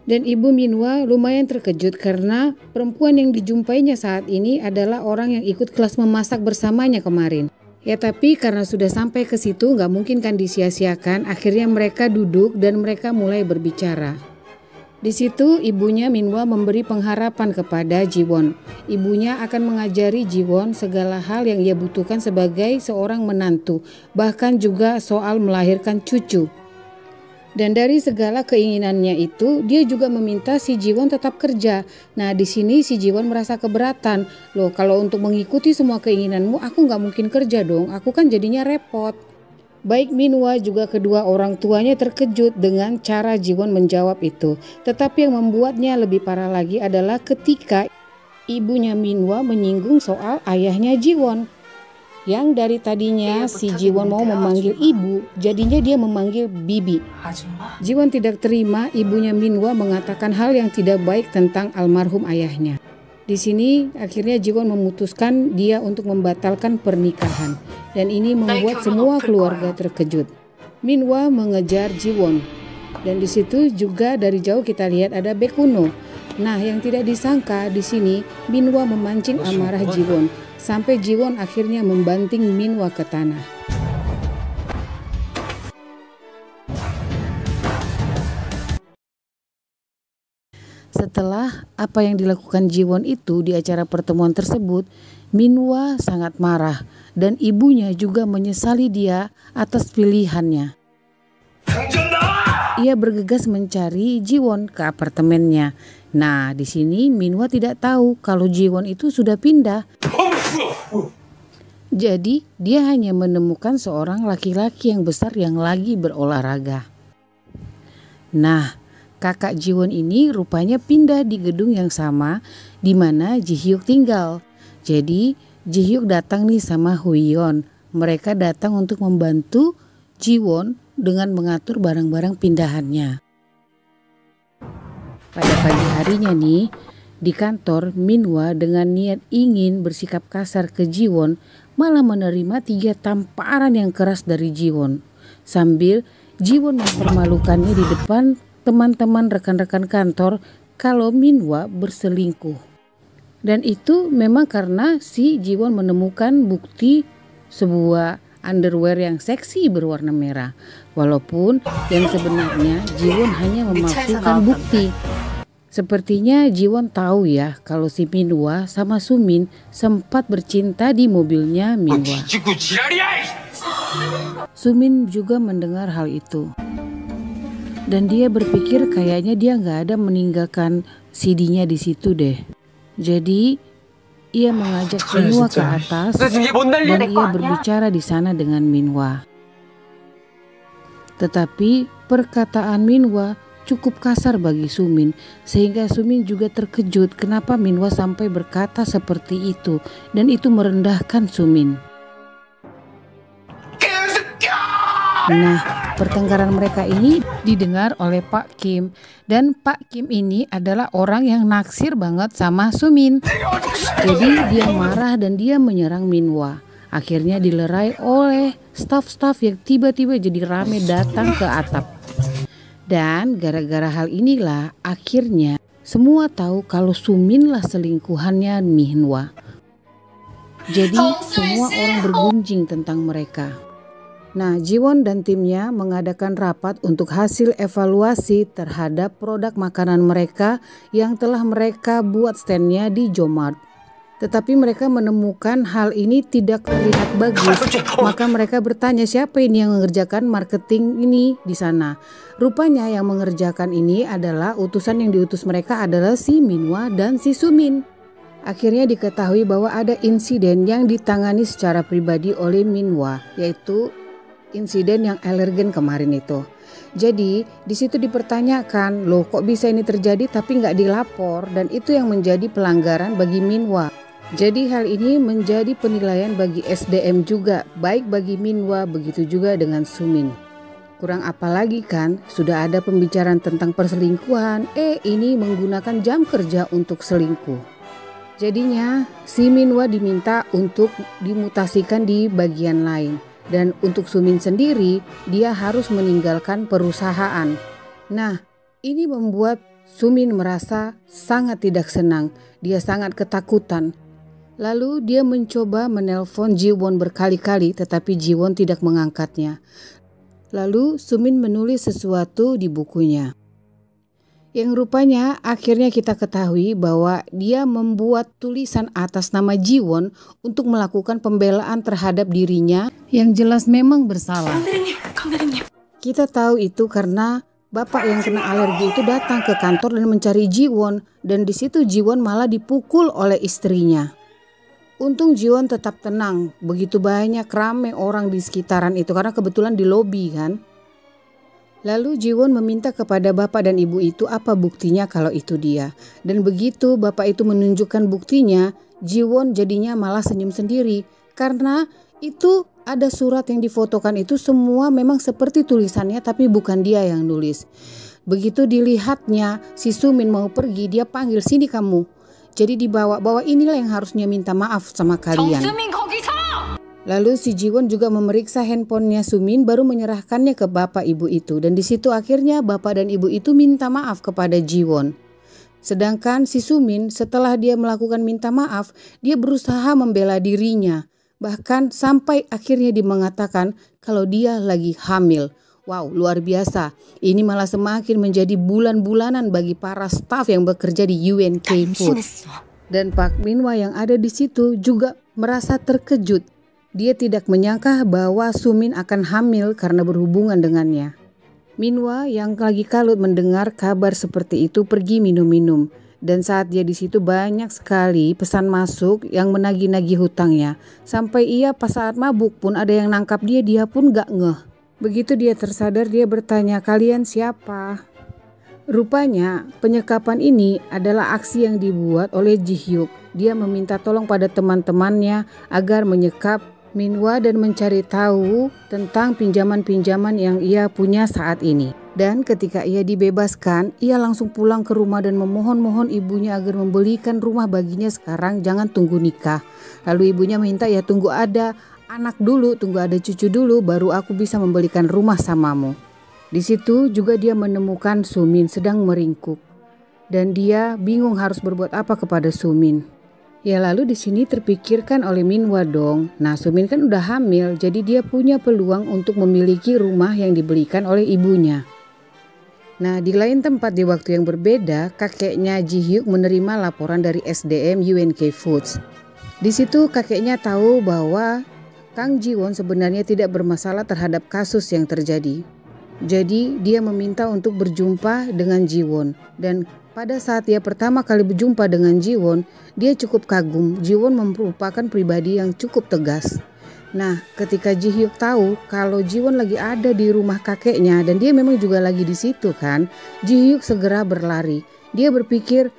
Dan ibu Minhwa lumayan terkejut karena perempuan yang dijumpainya saat ini adalah orang yang ikut kelas memasak bersamanya kemarin. Ya tapi karena sudah sampai ke situ gak mungkin kan disia-siakan, akhirnya mereka duduk dan mereka mulai berbicara. Di situ ibunya Minwa memberi pengharapan kepada Jiwon. Ibunya akan mengajari Jiwon segala hal yang ia butuhkan sebagai seorang menantu, bahkan juga soal melahirkan cucu. Dan dari segala keinginannya itu, dia juga meminta si Jiwon tetap kerja. Nah, di sini si Jiwon merasa keberatan. Loh, kalau untuk mengikuti semua keinginanmu, aku nggak mungkin kerja dong. Aku kan jadinya repot. Baik Minwa juga kedua orang tuanya terkejut dengan cara Jiwon menjawab itu. Tetapi yang membuatnya lebih parah lagi adalah ketika ibunya Minwa menyinggung soal ayahnya Jiwon. Yang dari tadinya si Jiwon mau memanggil ibu, jadinya dia memanggil bibi. Jiwon tidak terima ibunya Minwa mengatakan hal yang tidak baik tentang almarhum ayahnya. Di sini akhirnya Jiwon memutuskan dia untuk membatalkan pernikahan. Dan ini membuat semua keluarga terkejut. Minwa mengejar Jiwon. Dan di situ juga dari jauh kita lihat ada Baekuno. Nah, yang tidak disangka di sini Minwa memancing amarah Jiwon sampai Jiwon akhirnya membanting Minwa ke tanah. Setelah apa yang dilakukan Jiwon itu di acara pertemuan tersebut, Minwa sangat marah dan ibunya juga menyesali dia atas pilihannya. Ia bergegas mencari Jiwon ke apartemennya. Nah, di sini Minwa tidak tahu kalau Jiwon itu sudah pindah. Jadi, dia hanya menemukan seorang laki-laki yang besar yang lagi berolahraga. Nah, kakak Jiwon ini rupanya pindah di gedung yang sama di mana Ji-hyuk tinggal. Jadi Ji-hyuk datang nih sama Huiyeon. Mereka datang untuk membantu Jiwon dengan mengatur barang-barang pindahannya. Pada pagi harinya nih, di kantor Minwa dengan niat ingin bersikap kasar ke Jiwon malah menerima 3 tamparan yang keras dari Jiwon. Sambil Jiwon mempermalukannya di depan teman-teman rekan-rekan kantor kalau Minwa berselingkuh. Dan itu memang karena si Jiwon menemukan bukti sebuah underwear yang seksi berwarna merah. Walaupun yang sebenarnya Jiwon hanya memalsukan bukti. Sepertinya Jiwon tahu ya kalau si Minwa sama Sumin sempat bercinta di mobilnya Minwa. Sumin juga mendengar hal itu. Dan dia berpikir kayaknya dia nggak ada meninggalkan CD-nya di situ deh. Jadi ia mengajak Minwa ke atas dan ia berbicara di sana dengan Minwa. Tetapi perkataan Minwa cukup kasar bagi Sumin sehingga Sumin juga terkejut kenapa Minwa sampai berkata seperti itu dan itu merendahkan Sumin. Nah, pertengkaran mereka ini didengar oleh Pak Kim dan Pak Kim ini adalah orang yang naksir banget sama Sumin. Jadi dia marah dan dia menyerang Minwa. Akhirnya dilerai oleh staf-staf yang tiba-tiba jadi rame datang ke atap. Dan gara-gara hal inilah akhirnya semua tahu kalau Sumin lah selingkuhannya Minwa. Jadi semua orang bergunjing tentang mereka. Nah, Jiwon dan timnya mengadakan rapat untuk hasil evaluasi terhadap produk makanan mereka yang telah mereka buat standnya di Jomart. Tetapi mereka menemukan hal ini tidak terlihat bagus. Maka mereka bertanya siapa ini yang mengerjakan marketing ini di sana. Rupanya yang mengerjakan ini adalah utusan yang diutus mereka adalah si Minwa dan si Sumin. Akhirnya diketahui bahwa ada insiden yang ditangani secara pribadi oleh Minwa, yaitu insiden yang alergen kemarin itu. Jadi di situ dipertanyakan, loh kok bisa ini terjadi tapi nggak dilapor, dan itu yang menjadi pelanggaran bagi Minwa. Jadi hal ini menjadi penilaian bagi SDM juga, baik bagi Minwa begitu juga dengan Sumin. Kurang apa lagi kan, sudah ada pembicaraan tentang perselingkuhan, ini menggunakan jam kerja untuk selingkuh. Jadinya si Minwa diminta untuk dimutasikan di bagian lain. Dan untuk Sumin sendiri, dia harus meninggalkan perusahaan. Nah, ini membuat Sumin merasa sangat tidak senang. Dia sangat ketakutan. Lalu dia mencoba menelpon Jiwon berkali-kali, tetapi Jiwon tidak mengangkatnya. Lalu Sumin menulis sesuatu di bukunya. Yang rupanya akhirnya kita ketahui bahwa dia membuat tulisan atas nama Jiwon untuk melakukan pembelaan terhadap dirinya yang jelas memang bersalah. 강대리님. Kita tahu itu karena bapak yang kena alergi itu datang ke kantor dan mencari Jiwon, dan di situ Jiwon malah dipukul oleh istrinya. Untung Jiwon tetap tenang, begitu banyak rame orang di sekitaran itu karena kebetulan di lobi kan. Lalu Jiwon meminta kepada bapak dan ibu itu apa buktinya kalau itu dia. Dan begitu bapak itu menunjukkan buktinya, Jiwon jadinya malah senyum sendiri. Karena itu ada surat yang difotokan itu semua memang seperti tulisannya tapi bukan dia yang nulis. Begitu dilihatnya si Sumin mau pergi, dia panggil, sini kamu. Jadi dibawa inilah yang harusnya minta maaf sama kalian. 정수민 거기서! Lalu si Jiwon juga memeriksa handphonenya Sumin baru menyerahkannya ke bapak ibu itu. Dan di situ akhirnya bapak dan ibu itu minta maaf kepada Jiwon. Sedangkan si Sumin setelah dia melakukan minta maaf, dia berusaha membela dirinya. Bahkan sampai akhirnya dia mengatakan kalau dia lagi hamil. Wow, luar biasa. Ini malah semakin menjadi bulan-bulanan bagi para staf yang bekerja di UNK Foods. Dan Park Minhwa yang ada di situ juga merasa terkejut. Dia tidak menyangka bahwa Sumin akan hamil karena berhubungan dengannya. Minhwa yang lagi kalut mendengar kabar seperti itu pergi minum-minum. Dan saat dia di situ banyak sekali pesan masuk yang menagih-nagih hutangnya. Sampai ia pas saat mabuk pun ada yang nangkap dia pun gak ngeh. Begitu dia tersadar dia bertanya, kalian siapa? Rupanya penyekapan ini adalah aksi yang dibuat oleh Ji Hyuk. Dia meminta tolong pada teman-temannya agar menyekap Minhwa dan mencari tahu tentang pinjaman-pinjaman yang ia punya saat ini. Dan ketika ia dibebaskan, ia langsung pulang ke rumah dan memohon-mohon ibunya agar membelikan rumah baginya sekarang, jangan tunggu nikah. Lalu ibunya minta ya tunggu ada anak dulu, tunggu ada cucu dulu, baru aku bisa membelikan rumah samamu. Di situ juga dia menemukan Sumin sedang meringkuk. Dan dia bingung harus berbuat apa kepada Sumin. Ya lalu di sini terpikirkan oleh Minhwa dong. Nah Sumin kan udah hamil, jadi dia punya peluang untuk memiliki rumah yang dibelikan oleh ibunya. Nah di lain tempat di waktu yang berbeda, kakeknya Ji Hyuk menerima laporan dari SDM UNK Foods. Di situ kakeknya tahu bahwa Kang Jiwon sebenarnya tidak bermasalah terhadap kasus yang terjadi. Jadi dia meminta untuk berjumpa dengan Jiwon. Dan pada saat dia pertama kali berjumpa dengan Jiwon, dia cukup kagum. Jiwon merupakan pribadi yang cukup tegas. Nah ketika Ji Hyuk tahu kalau Jiwon lagi ada di rumah kakeknya dan dia memang juga lagi di situ kan, Ji Hyuk segera berlari. Dia berpikir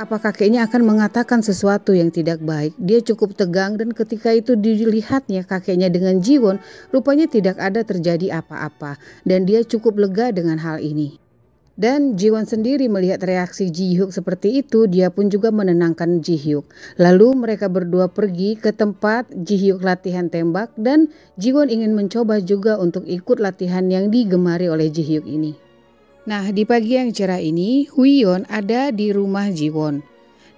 apa kakeknya akan mengatakan sesuatu yang tidak baik. Dia cukup tegang dan ketika itu dilihatnya kakeknya dengan Jiwon, rupanya tidak ada terjadi apa-apa. Dan dia cukup lega dengan hal ini. Dan Jiwon sendiri melihat reaksi Ji Hyuk seperti itu, dia pun juga menenangkan Ji Hyuk. Lalu mereka berdua pergi ke tempat Ji Hyuk latihan tembak dan Jiwon ingin mencoba juga untuk ikut latihan yang digemari oleh Ji Hyuk ini. Nah di pagi yang cerah ini Huion ada di rumah Jiwon.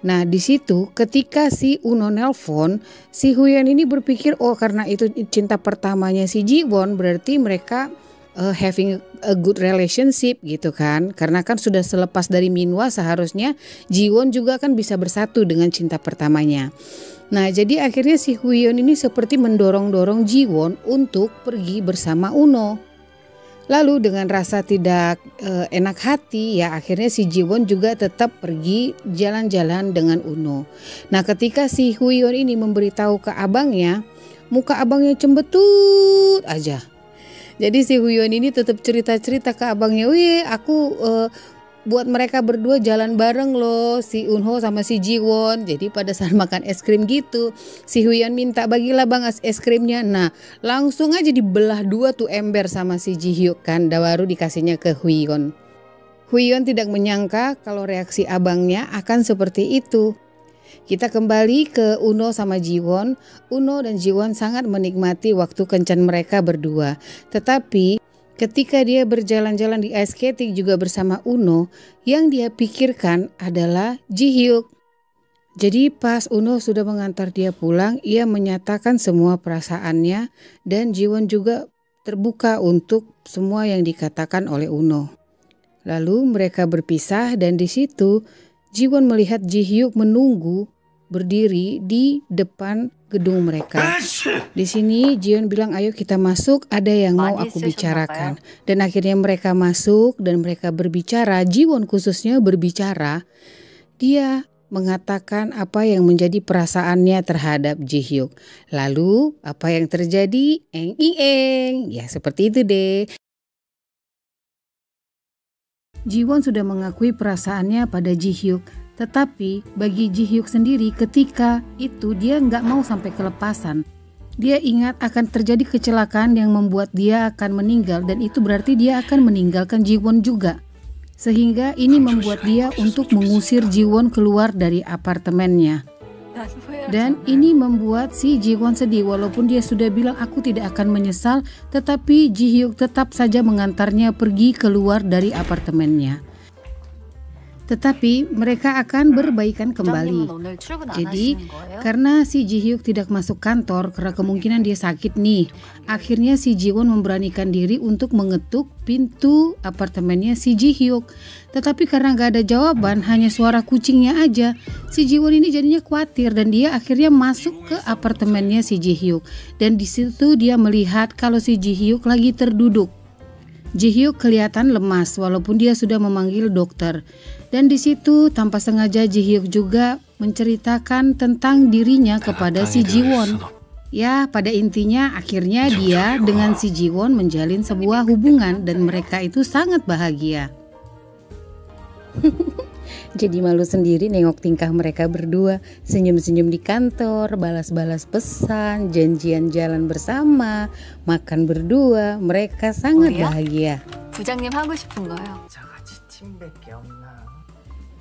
Nah di situ ketika si Uno nelpon, si Huion ini berpikir oh karena itu cinta pertamanya si Jiwon berarti mereka having a good relationship gitu kan. Karena kan sudah selepas dari Minhwa seharusnya Jiwon juga kan bisa bersatu dengan cinta pertamanya. Nah jadi akhirnya si Huion ini seperti mendorong-dorong Jiwon untuk pergi bersama Uno. Lalu dengan rasa tidak enak hati ya akhirnya si Jiwon juga tetap pergi jalan-jalan dengan Uno. Nah ketika si Huion ini memberitahu ke abangnya, muka abangnya cembetut aja. Jadi si Huion ini tetap cerita-cerita ke abangnya, wih aku buat mereka berdua jalan bareng loh, si Unho sama si Jiwon. Jadi pada saat makan es krim gitu, si Huion minta bagilah bang es krimnya. Nah langsung aja dibelah dua tuh ember sama si Ji Hyuk kan, baru dikasihnya ke Huion. Huion tidak menyangka kalau reaksi abangnya akan seperti itu. Kita kembali ke Uno sama Jiwon. Uno dan Jiwon sangat menikmati waktu kencan mereka berdua. Tetapi ketika dia berjalan-jalan di ice skating juga bersama Uno, yang dia pikirkan adalah Ji Hyuk. Jadi pas Uno sudah mengantar dia pulang, ia menyatakan semua perasaannya dan Jiwon juga terbuka untuk semua yang dikatakan oleh Uno. Lalu mereka berpisah dan di situ Jiwon melihat Ji Hyuk menunggu berdiri di depan gedung mereka. Di sini Jiwon bilang, ayo kita masuk, ada yang mau aku bicarakan. Dan akhirnya mereka masuk dan mereka berbicara. Jiwon khususnya berbicara. Dia mengatakan apa yang menjadi perasaannya terhadap Ji Hyuk. Lalu apa yang terjadi? Ya seperti itu deh. Jiwon sudah mengakui perasaannya pada Ji Hyuk, tetapi bagi Ji Hyuk sendiri ketika itu dia nggak mau sampai kelepasan. Dia ingat akan terjadi kecelakaan yang membuat dia akan meninggal dan itu berarti dia akan meninggalkan Jiwon juga. Sehingga ini membuat dia untuk mengusir Jiwon keluar dari apartemennya. Dan ini membuat si Jiwon sedih walaupun dia sudah bilang aku tidak akan menyesal, tetapi Ji Hyuk tetap saja mengantarnya pergi keluar dari apartemennya. Tetapi mereka akan berbaikan kembali. Jadi karena si Ji Hyuk tidak masuk kantor karena kemungkinan dia sakit nih, akhirnya si Jiwon memberanikan diri untuk mengetuk pintu apartemennya si Ji Hyuk. Tetapi karena gak ada jawaban, hanya suara kucingnya aja, si Jiwon ini jadinya khawatir dan dia akhirnya masuk ke apartemennya si Ji Hyuk. Dan di situ dia melihat kalau si Ji Hyuk lagi terduduk. Ji Hyuk kelihatan lemas walaupun dia sudah memanggil dokter. Dan di situ tanpa sengaja Ji Hyuk juga menceritakan tentang dirinya kepada si Jiwon. Ya, pada intinya akhirnya dia dengan si Jiwon menjalin sebuah hubungan dan mereka itu sangat bahagia. Jadi malu sendiri nengok tingkah mereka berdua, senyum-senyum di kantor, balas-balas pesan, janjian jalan bersama, makan berdua, mereka sangat bahagia. 부장님 하고 싶은 거요.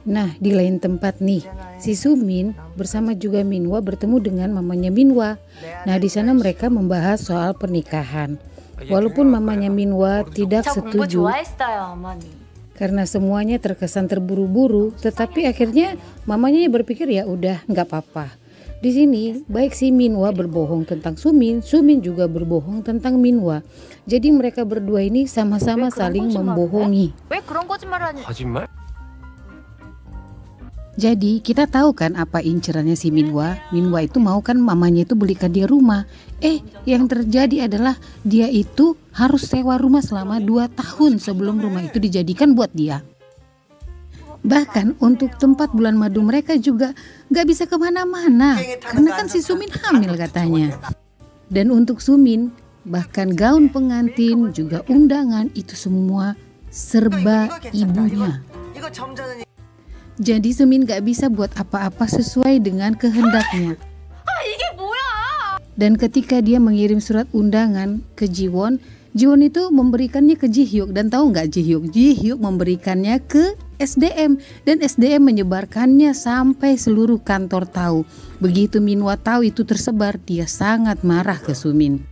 Nah, di lain tempat nih, si Sumin bersama juga Minhwa bertemu dengan mamanya Minhwa. Nah, di sana mereka membahas soal pernikahan. Walaupun mamanya Minhwa tidak setuju karena semuanya terkesan terburu-buru, tetapi akhirnya mamanya berpikir ya udah nggak apa-apa. Di sini baik si Minhwa berbohong tentang Sumin, Sumin juga berbohong tentang Minhwa. Jadi mereka berdua ini sama-sama saling membohongi. 거짓말? Jadi kita tahu kan apa incerannya si Minhwa. Minhwa itu mau kan mamanya itu belikan dia rumah. Yang terjadi adalah dia itu harus sewa rumah selama 2 tahun sebelum rumah itu dijadikan buat dia. Bahkan untuk tempat bulan madu mereka juga gak bisa kemana-mana karena kan si Sumin hamil katanya. Dan untuk Sumin bahkan gaun pengantin juga undangan itu semua serba ibunya. Jadi Sumin gak bisa buat apa-apa sesuai dengan kehendaknya. Dan ketika dia mengirim surat undangan ke Jiwon, Jiwon itu memberikannya ke Ji Hyuk. Dan tahu nggak Ji Hyuk? Ji Hyuk memberikannya ke SDM. Dan SDM menyebarkannya sampai seluruh kantor tahu. Begitu Minhwa tahu itu tersebar, dia sangat marah ke Sumin.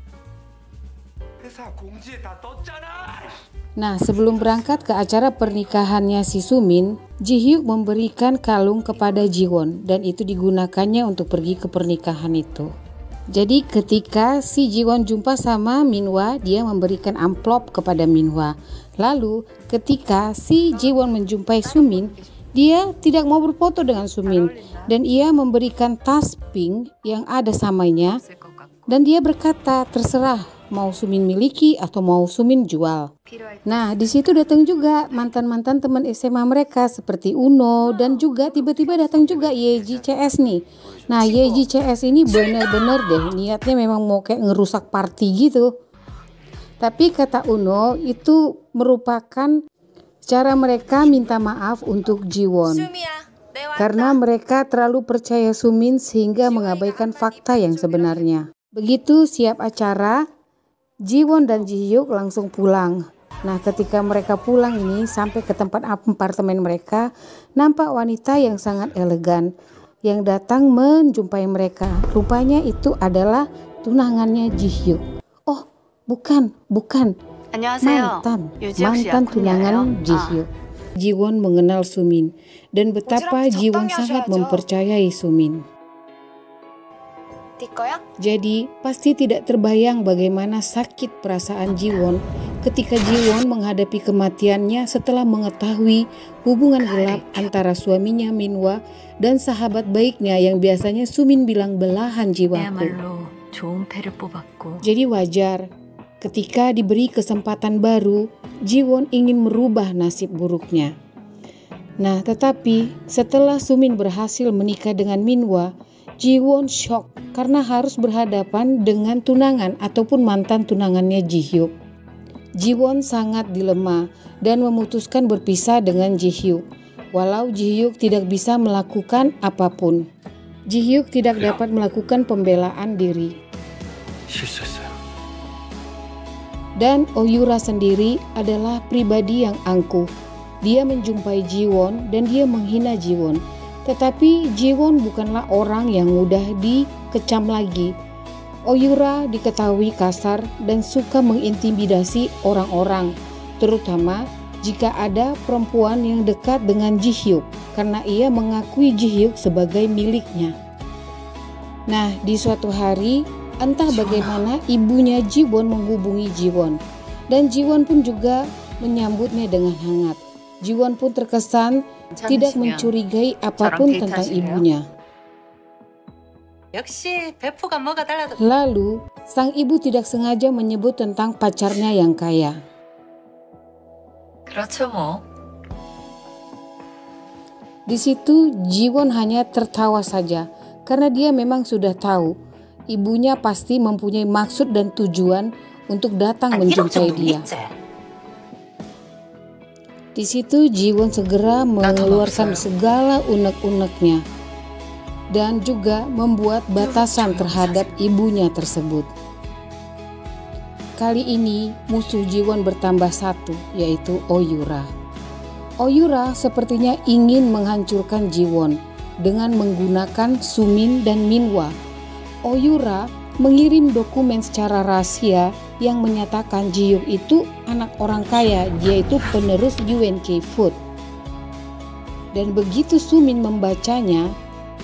Nah, sebelum berangkat ke acara pernikahannya si Sumin, Ji Hyuk memberikan kalung kepada Jiwon dan itu digunakannya untuk pergi ke pernikahan itu. Jadi ketika si Jiwon jumpa sama Minhwa, dia memberikan amplop kepada Minhwa. Lalu ketika si Jiwon menjumpai Sumin, dia tidak mau berfoto dengan Sumin dan ia memberikan tas pink yang ada samanya dan dia berkata terserah mau Sumin miliki atau mau Sumin jual. Nah, di situ datang juga mantan-mantan teman SMA mereka seperti Uno dan juga tiba-tiba datang juga YJCS nih. Nah, YJCS ini benar-benar deh niatnya memang mau kayak ngerusak party gitu. Tapi kata Uno itu merupakan cara mereka minta maaf untuk Jiwon. Karena mereka terlalu percaya Sumin sehingga mengabaikan fakta yang sebenarnya. Begitu siap acara, Jiwon dan Ji Hyuk langsung pulang. Nah, ketika mereka pulang ini sampai ke tempat apartemen mereka, nampak wanita yang sangat elegan yang datang menjumpai mereka. Rupanya itu adalah tunangannya Ji Hyuk. Oh, bukan. Mantan tunangan Ji Hyuk. Jiwon mengenal Sumin dan betapa Jiwon sangat mempercayai Sumin. Jadi pasti tidak terbayang bagaimana sakit perasaan Jiwon ketika Jiwon menghadapi kematiannya setelah mengetahui hubungan gelap antara suaminya Minhwa dan sahabat baiknya yang biasanya Sumin bilang belahan jiwaku. Jadi wajar ketika diberi kesempatan baru, Jiwon ingin merubah nasib buruknya. Nah, tetapi setelah Sumin berhasil menikah dengan Minhwa, Jiwon shock karena harus berhadapan dengan tunangan ataupun mantan tunangannya Ji-hyuk. Jiwon sangat dilema dan memutuskan berpisah dengan Ji-hyuk. Walau Ji-hyuk tidak bisa melakukan apapun. Ji-hyuk tidak dapat melakukan pembelaan diri. Dan Oyura sendiri adalah pribadi yang angkuh. Dia menjumpai Jiwon dan dia menghina Jiwon. Tetapi Jiwon bukanlah orang yang mudah dikecam lagi. Oyura diketahui kasar dan suka mengintimidasi orang-orang, terutama jika ada perempuan yang dekat dengan Ji-hyuk karena ia mengakui Ji-hyuk sebagai miliknya. Nah, di suatu hari, entah bagaimana ibunya Jiwon menghubungi Jiwon dan Jiwon pun juga menyambutnya dengan hangat. Jiwon pun terkesan tidak mencurigai apapun tentang ibunya. Lalu, sang ibu tidak sengaja menyebut tentang pacarnya yang kaya. Di situ Jiwon hanya tertawa saja karena dia memang sudah tahu ibunya pasti mempunyai maksud dan tujuan untuk datang menjumpai dia. Di situ Jiwon segera mengeluarkan segala unek-uneknya dan juga membuat batasan terhadap ibunya tersebut. Kali ini musuh Jiwon bertambah satu, yaitu Oyura. Oyura sepertinya ingin menghancurkan Jiwon dengan menggunakan Sumin dan Minhwa. Oyura mengirim dokumen secara rahasia yang menyatakan Ji-hyuk itu anak orang kaya, yaitu penerus UNK Food. Dan begitu Sumin membacanya,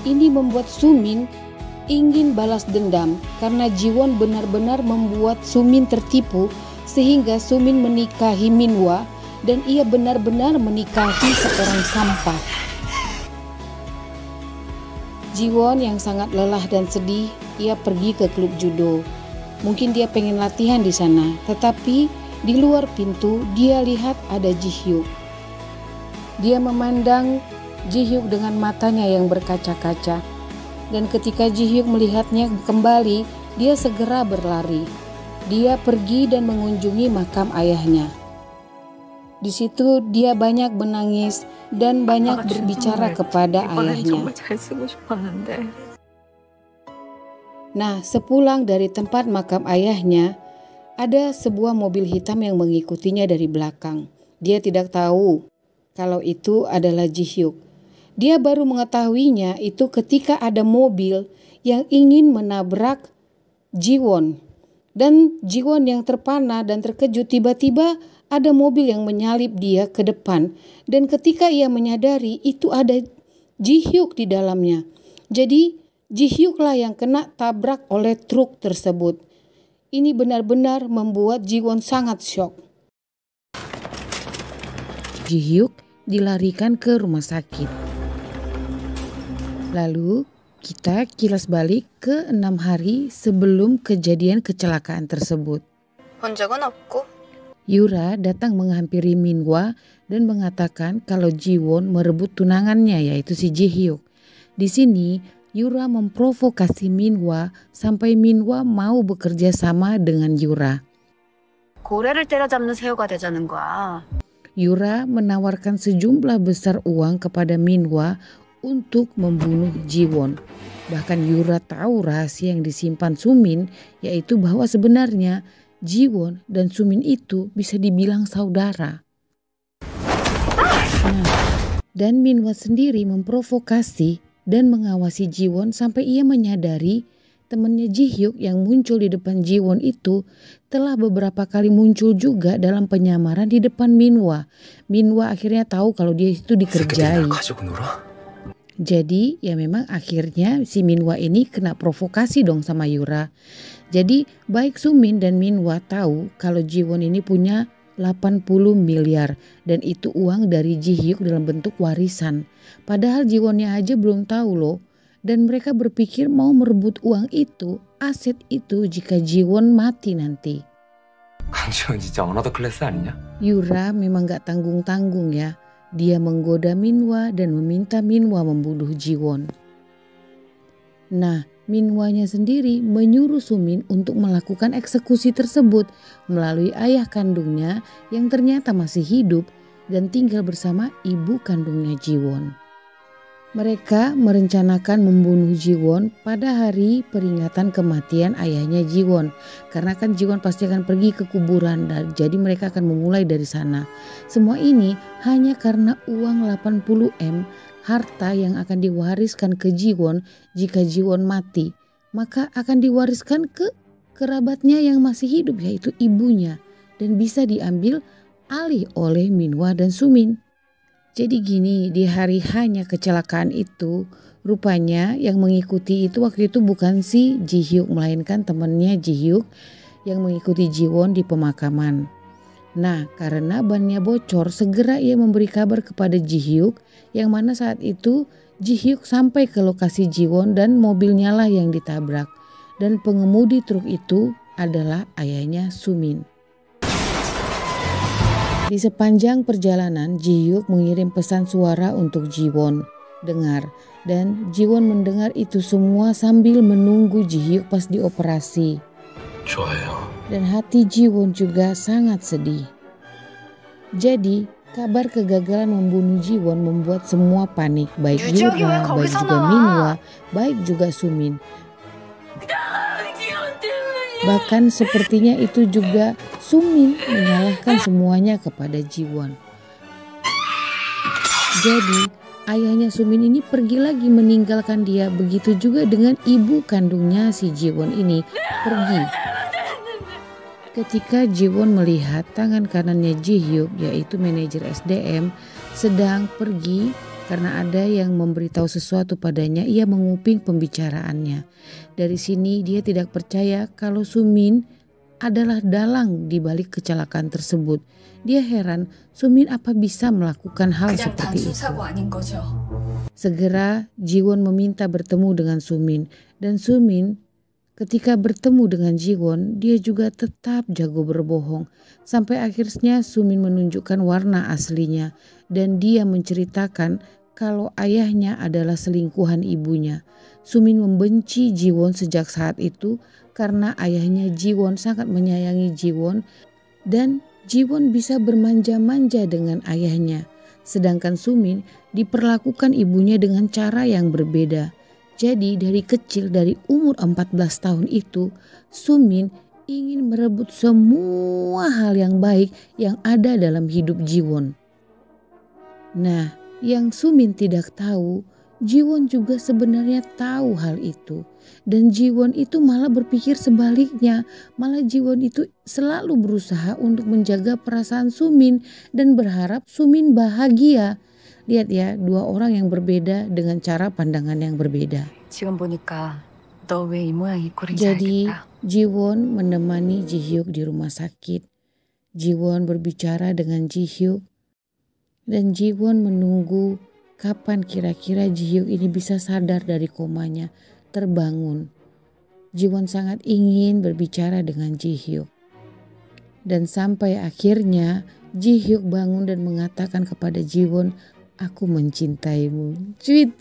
ini membuat Sumin ingin balas dendam karena Jiwon benar-benar membuat Sumin tertipu sehingga Sumin menikahi Minhwa dan ia benar-benar menikahi seorang sampah. Jiwon yang sangat lelah dan sedih, ia pergi ke klub judo. Mungkin dia pengen latihan di sana, tetapi di luar pintu dia lihat ada Ji-hyuk. Dia memandang Ji-hyuk dengan matanya yang berkaca-kaca. Dan ketika Ji-hyuk melihatnya kembali, dia segera berlari. Dia pergi dan mengunjungi makam ayahnya. Di situ dia banyak menangis dan banyak berbicara kepada ayahnya. Nah, sepulang dari tempat makam ayahnya, ada sebuah mobil hitam yang mengikutinya dari belakang. Dia tidak tahu kalau itu adalah Ji-hyuk. Dia baru mengetahuinya itu ketika ada mobil yang ingin menabrak Jiwon. Dan Jiwon yang terpana dan terkejut, tiba-tiba ada mobil yang menyalip dia ke depan. Dan ketika ia menyadari itu ada Ji-hyuk di dalamnya. Jadi Ji-hyuk lah yang kena tabrak oleh truk tersebut. Ini benar-benar membuat Jiwon sangat syok. Ji-hyuk dilarikan ke rumah sakit. Lalu kita kilas balik ke 6 hari sebelum kejadian kecelakaan tersebut. Yura datang menghampiri Minhwa dan mengatakan kalau Jiwon merebut tunangannya, yaitu si Ji-hyuk. Di sini Yura memprovokasi Minhwa sampai Minhwa mau bekerja sama dengan Yura. Yura menawarkan sejumlah besar uang kepada Minhwa untuk membunuh Jiwon. Bahkan Yura tahu rahasia yang disimpan Sumin, yaitu bahwa sebenarnya Jiwon dan Sumin itu bisa dibilang saudara. Nah, dan Minhwa sendiri memprovokasi dan mengawasi Jiwon sampai ia menyadari temannya Ji-hyuk yang muncul di depan Jiwon itu telah beberapa kali muncul juga dalam penyamaran di depan Minhwa. Minhwa akhirnya tahu kalau dia itu dikerjai. Jadi ya memang akhirnya si Minwa ini kena provokasi dong sama Yura. Jadi baik Sumin dan Minwa tahu kalau Jiwon ini punya 80 miliar dan itu uang dari Ji Hyuk dalam bentuk warisan. Padahal Jiwonnya aja belum tahu loh. Dan mereka berpikir mau merebut uang itu, aset itu jika Jiwon mati nanti. 강지원 진짜 어나더 클래스 아니냐? Yura memang gak tanggung-tanggung ya. Dia menggoda Minwa dan meminta Minwa membunuh Jiwon. Nah, Minwanya sendiri menyuruh Sumin untuk melakukan eksekusi tersebut melalui ayah kandungnya yang ternyata masih hidup dan tinggal bersama ibu kandungnya Jiwon. Mereka merencanakan membunuh Jiwon pada hari peringatan kematian ayahnya Jiwon. Karena kan Jiwon pasti akan pergi ke kuburan dan jadi mereka akan memulai dari sana. Semua ini hanya karena uang 80 M harta yang akan diwariskan ke Jiwon jika Jiwon mati. Maka akan diwariskan ke kerabatnya yang masih hidup yaitu ibunya. Dan bisa diambil alih oleh Minwa dan Sumin. Jadi gini, di hari hanya kecelakaan itu, rupanya yang mengikuti itu waktu itu bukan si Ji Hyuk melainkan temannya Ji Hyuk yang mengikuti Jiwon di pemakaman. Nah, karena bannya bocor, segera ia memberi kabar kepada Ji Hyuk yang mana saat itu Ji Hyuk sampai ke lokasi Jiwon dan mobilnya lah yang ditabrak. Dan pengemudi truk itu adalah ayahnya Sumin. Di sepanjang perjalanan, Ji Hyuk mengirim pesan suara untuk Jiwon dengar. Dan Jiwon mendengar itu semua sambil menunggu Ji Hyuk pas dioperasi. 좋아요. Dan hati Jiwon juga sangat sedih. Jadi kabar kegagalan membunuh Jiwon membuat semua panik. Baik Yura, baik juga Minwa, baik juga Sumin. Bahkan sepertinya itu juga Sumin menyalahkan semuanya kepada Jiwon. Jadi ayahnya Sumin ini pergi lagi meninggalkan dia. Begitu juga dengan ibu kandungnya si Jiwon ini pergi. Ketika Jiwon melihat tangan kanannya Ji Hyuk yaitu manajer SDM sedang pergi karena ada yang memberitahu sesuatu padanya, ia menguping pembicaraannya. Dari sini dia tidak percaya kalau Sumin adalah dalang di balik kecelakaan tersebut. Dia heran Sumin apa bisa melakukan hal seperti itu. Segera Jiwon meminta bertemu dengan Sumin dan Sumin ketika bertemu dengan Jiwon dia juga tetap jago berbohong. Sampai akhirnya Sumin menunjukkan warna aslinya dan dia menceritakan kalau ayahnya adalah selingkuhan ibunya. Sumin membenci Jiwon sejak saat itu karena ayahnya Jiwon sangat menyayangi Jiwon dan Jiwon bisa bermanja-manja dengan ayahnya. Sedangkan Sumin diperlakukan ibunya dengan cara yang berbeda. Jadi dari kecil, dari umur 14 tahun itu, Sumin ingin merebut semua hal yang baik yang ada dalam hidup Jiwon. Nah, yang Sumin tidak tahu, Jiwon juga sebenarnya tahu hal itu. Dan Jiwon itu malah berpikir sebaliknya. Malah Jiwon itu selalu berusaha untuk menjaga perasaan Sumin dan berharap Sumin bahagia. Lihat ya, dua orang yang berbeda dengan cara pandangan yang berbeda. Jadi Jiwon menemani Ji Hyuk di rumah sakit. Jiwon berbicara dengan Ji Hyuk. Dan Jiwon menunggu kapan kira-kira Ji Hyuk ini bisa sadar dari komanya, terbangun. Jiwon sangat ingin berbicara dengan Ji Hyuk. Dan sampai akhirnya Ji Hyuk bangun dan mengatakan kepada Jiwon, "Aku mencintaimu." Cuit.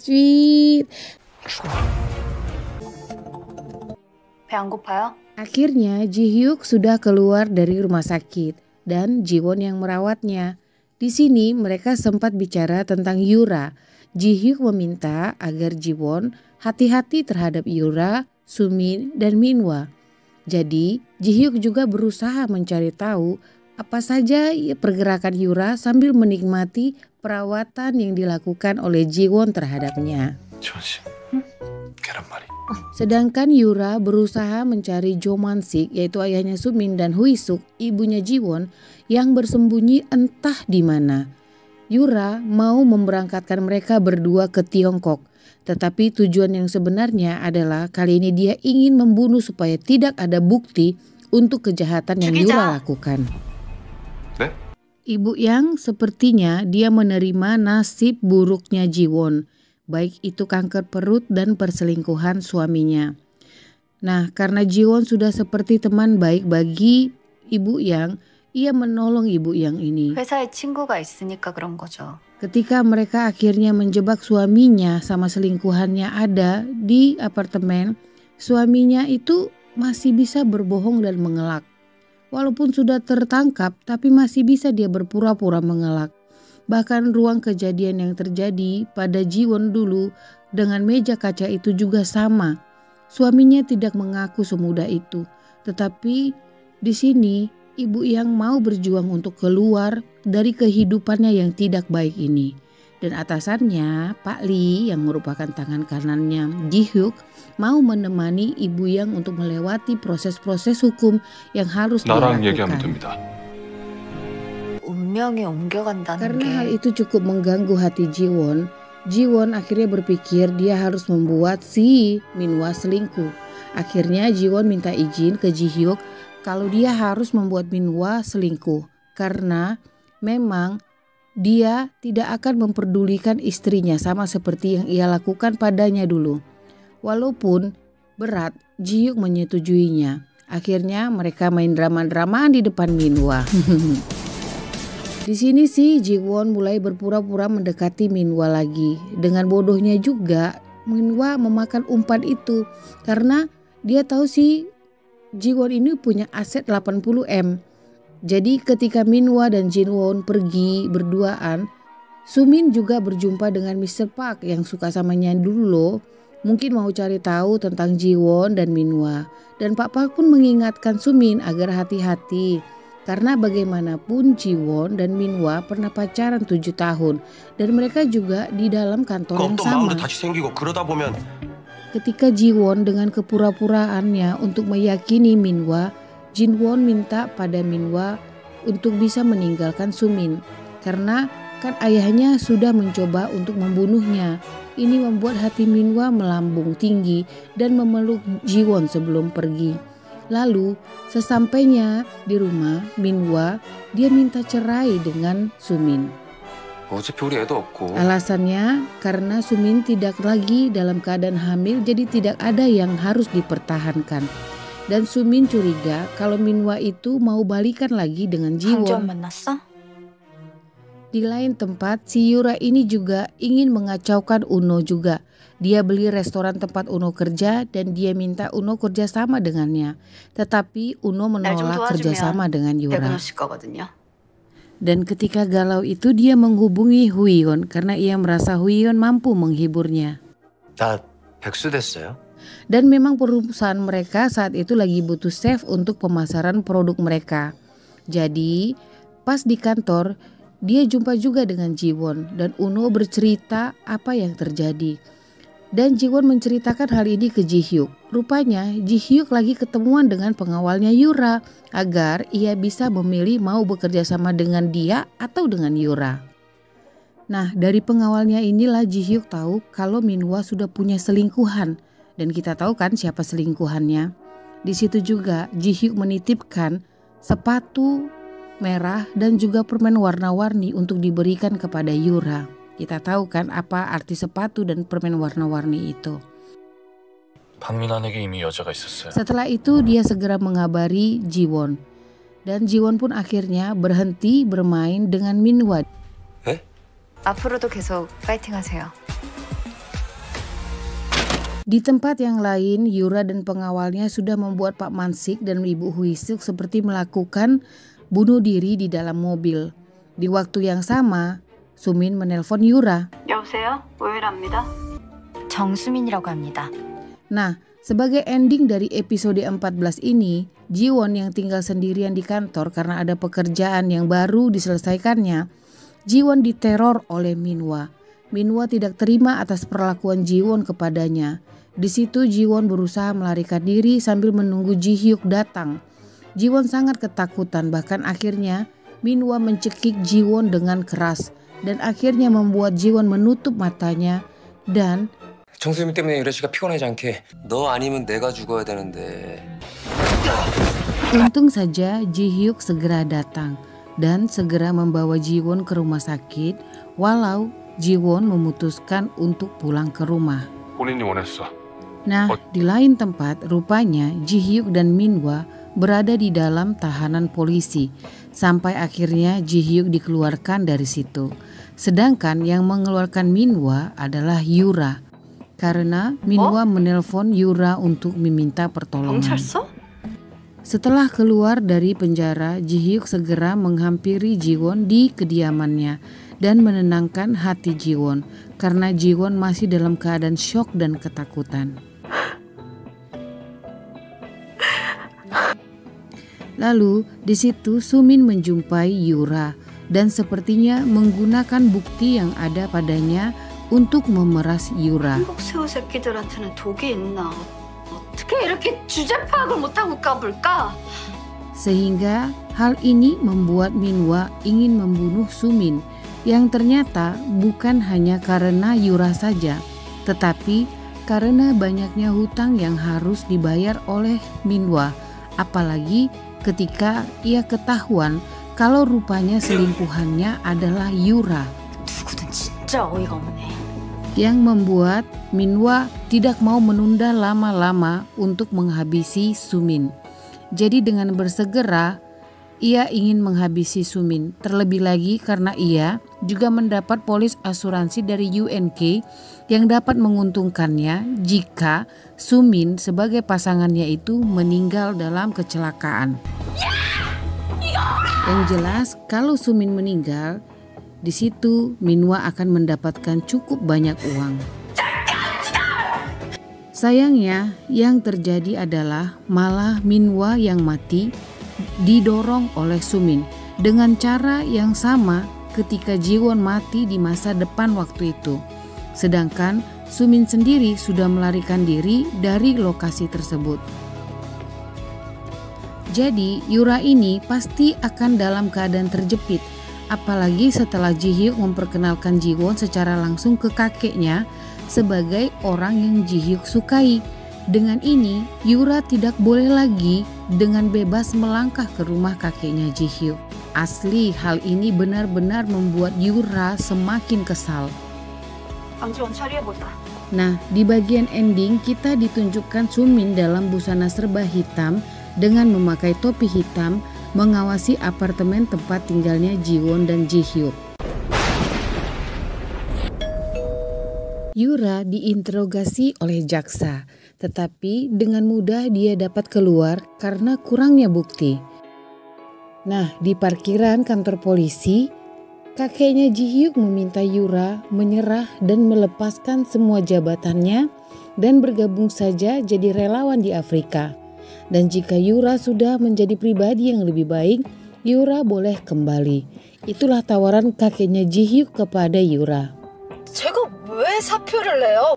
Akhirnya Ji Hyuk sudah keluar dari rumah sakit dan Jiwon yang merawatnya. Di sini mereka sempat bicara tentang Yura. Ji Hyuk meminta agar Jiwon hati-hati terhadap Yura, Sumin, dan Minwa. Jadi Ji Hyuk juga berusaha mencari tahu apa saja pergerakan Yura sambil menikmati perawatan yang dilakukan oleh Jiwon terhadapnya. Sedangkan Yura berusaha mencari Jo Man-sik yaitu ayahnya Sumin dan Hui Suk, ibunya Jiwon yang bersembunyi entah di mana. Yura mau memberangkatkan mereka berdua ke Tiongkok. Tetapi tujuan yang sebenarnya adalah kali ini dia ingin membunuh supaya tidak ada bukti untuk kejahatan yang Yura lakukan. Ibu Yang sepertinya dia menerima nasib buruknya Jiwon, baik itu kanker perut dan perselingkuhan suaminya. Nah, karena Jiwon sudah seperti teman baik bagi Ibu Yang, ia menolong Ibu Yang ini. 회사에 친구가 있으니까 그런 거죠. Ketika mereka akhirnya menjebak suaminya sama selingkuhannya ada di apartemen, suaminya itu masih bisa berbohong dan mengelak. Walaupun sudah tertangkap, tapi masih bisa dia berpura-pura mengelak. Bahkan ruang kejadian yang terjadi pada Jiwon dulu dengan meja kaca itu juga sama. Suaminya tidak mengaku semudah itu, tetapi di sini Ibu Yang mau berjuang untuk keluar dari kehidupannya yang tidak baik ini. Dan atasannya, Pak Lee yang merupakan tangan kanannya Ji Hyuk, mau menemani Ibu Yang untuk melewati proses-proses hukum yang harus dilakukan. 운명에 옮겨간다는 Karena hal 게 itu cukup mengganggu hati Jiwon, Jiwon akhirnya berpikir dia harus membuat si Minhwa selingkuh. Akhirnya Jiwon minta izin ke Ji Hyuk kalau dia harus membuat Minhwa selingkuh karena memang dia tidak akan memperdulikan istrinya sama seperti yang ia lakukan padanya dulu. Walaupun berat, Ji Hyuk menyetujuinya. Akhirnya mereka main drama-dramaan di depan Minhwa. Di sini sih Jiwon mulai berpura-pura mendekati Minhwa lagi. Dengan bodohnya juga Minhwa memakan umpan itu karena dia tahu sih Jiwon ini punya aset 80M. Jadi ketika Minhwa dan Jinwon pergi berduaan, Sumin juga berjumpa dengan Mr. Park yang suka samanya dulu loh. Mungkin mau cari tahu tentang Jiwon dan Minhwa. Dan Pak Park pun mengingatkan Sumin agar hati-hati. Karena bagaimanapun Jiwon dan Minhwa pernah pacaran 7 tahun. Dan mereka juga di dalam kantor yang sama. Ketika Jiwon dengan kepura-puraannya untuk meyakini Minhwa, Jinwon minta pada Minhwa untuk bisa meninggalkan Sumin. Karena kan ayahnya sudah mencoba untuk membunuhnya. Ini membuat hati Minhwa melambung tinggi dan memeluk Jiwon sebelum pergi. Lalu sesampainya di rumah Minhwa, dia minta cerai dengan Sumin. Alasannya karena Sumin tidak lagi dalam keadaan hamil, jadi tidak ada yang harus dipertahankan. Dan Sumin curiga kalau Minhwa itu mau balikan lagi dengan Jiwon. Di lain tempat, si Yura ini juga ingin mengacaukan Uno juga. Dia beli restoran tempat Uno kerja dan dia minta Uno kerjasama dengannya. Tetapi Uno menolak kerjasama dengan Yura. Dan ketika galau itu dia menghubungi Huion karena ia merasa Huion mampu menghiburnya. Dan memang perusahaan mereka saat itu lagi butuh chef untuk pemasaran produk mereka. Jadi pas di kantor dia jumpa juga dengan Jiwon dan Uno bercerita apa yang terjadi. Dan Jiwon menceritakan hal ini ke Ji Hyuk. Rupanya Ji Hyuk lagi ketemuan dengan pengawalnya Yura agar ia bisa memilih mau bekerja sama dengan dia atau dengan Yura. Nah, dari pengawalnya inilah Ji Hyuk tahu kalau Minhwa sudah punya selingkuhan. Dan kita tahu kan siapa selingkuhannya. Di situ juga Ji Hyuk menitipkan sepatu merah dan juga permen warna-warni untuk diberikan kepada Yura. Kita tahu kan apa arti sepatu dan permen warna-warni itu. Setelah itu dia segera mengabari Jiwon. Dan Jiwon pun akhirnya berhenti bermain dengan Minhwa. 앞으로도 계속 파이팅하세요. Di tempat yang lain, Yura dan pengawalnya sudah membuat Pak Mansik dan Ibu Huisuk seperti melakukan bunuh diri di dalam mobil. Di waktu yang sama, Sumin menelpon Yura. 여보세요? 오유라입니다. 정수민이라고 합니다. Nah, sebagai ending dari episode 14 ini, Jiwon yang tinggal sendirian di kantor karena ada pekerjaan yang baru diselesaikannya, Jiwon diteror oleh Minhwa. Minhwa tidak terima atas perlakuan Jiwon kepadanya. Di situ Jiwon berusaha melarikan diri sambil menunggu Ji Hyuk datang. Jiwon sangat ketakutan, bahkan akhirnya Minhwa mencekik Jiwon dengan keras dan akhirnya membuat Jiwon menutup matanya dan 정수미 때문에 유라 씨가 피곤하지 않게 너 아니면 내가 죽어야 되는데. untung saja Ji Hyuk segera datang dan segera membawa Jiwon ke rumah sakit walau Jiwon memutuskan untuk pulang ke rumah. 본인이 원했어. Nah, di lain tempat rupanya Ji Hyuk dan Minhwa berada di dalam tahanan polisi sampai akhirnya Ji Hyuk dikeluarkan dari situ. Sedangkan yang mengeluarkan Minhwa adalah Yura karena Minhwa menelpon Yura untuk meminta pertolongan. Setelah keluar dari penjara, Ji Hyuk segera menghampiri Jiwon di kediamannya dan menenangkan hati Jiwon karena Jiwon masih dalam keadaan syok dan ketakutan. Lalu di situ Sumin menjumpai Yura dan sepertinya menggunakan bukti yang ada padanya untuk memeras Yura. 한국새우 새끼들한테는 독이 있나? 어떻게 이렇게 주제 파악을 못하고 까불까? Sehingga hal ini membuat Minhwa ingin membunuh Sumin yang ternyata bukan hanya karena Yura saja, tetapi karena banyaknya hutang yang harus dibayar oleh Minhwa, apalagi ketika ia ketahuan kalau rupanya selingkuhannya adalah Yura. 누구든 진짜 어이가 없네. Yang membuat Minhwa tidak mau menunda lama-lama untuk menghabisi Sumin. Jadi dengan bersegera ia ingin menghabisi Sumin, terlebih lagi karena ia juga mendapat polis asuransi dari UNK yang dapat menguntungkannya jika Sumin sebagai pasangannya itu meninggal dalam kecelakaan. Yang jelas kalau Sumin meninggal, di situ Minhwa akan mendapatkan cukup banyak uang. Sayangnya yang terjadi adalah malah Minhwa yang mati didorong oleh Sumin dengan cara yang sama ketika Jiwon mati di masa depan waktu itu. Sedangkan Sumin sendiri sudah melarikan diri dari lokasi tersebut. Jadi Yura ini pasti akan dalam keadaan terjepit. Apalagi setelah Ji Hyuk memperkenalkan Jiwon secara langsung ke kakeknya sebagai orang yang Ji Hyuk sukai. Dengan ini, Yura tidak boleh lagi dengan bebas melangkah ke rumah kakeknya Ji Hyuk. Asli hal ini benar-benar membuat Yura semakin kesal. Nah, di bagian ending kita ditunjukkan Sumin dalam busana serba hitam dengan memakai topi hitam mengawasi apartemen tempat tinggalnya Jiwon dan Ji Hyuk. Yura diinterogasi oleh jaksa, tetapi dengan mudah dia dapat keluar karena kurangnya bukti. Nah, di parkiran kantor polisi, kakeknya Ji Hyuk meminta Yura menyerah dan melepaskan semua jabatannya dan bergabung saja jadi relawan di Afrika. Dan jika Yura sudah menjadi pribadi yang lebih baik, Yura boleh kembali. Itulah tawaran kakeknya Ji Hyuk kepada Yura.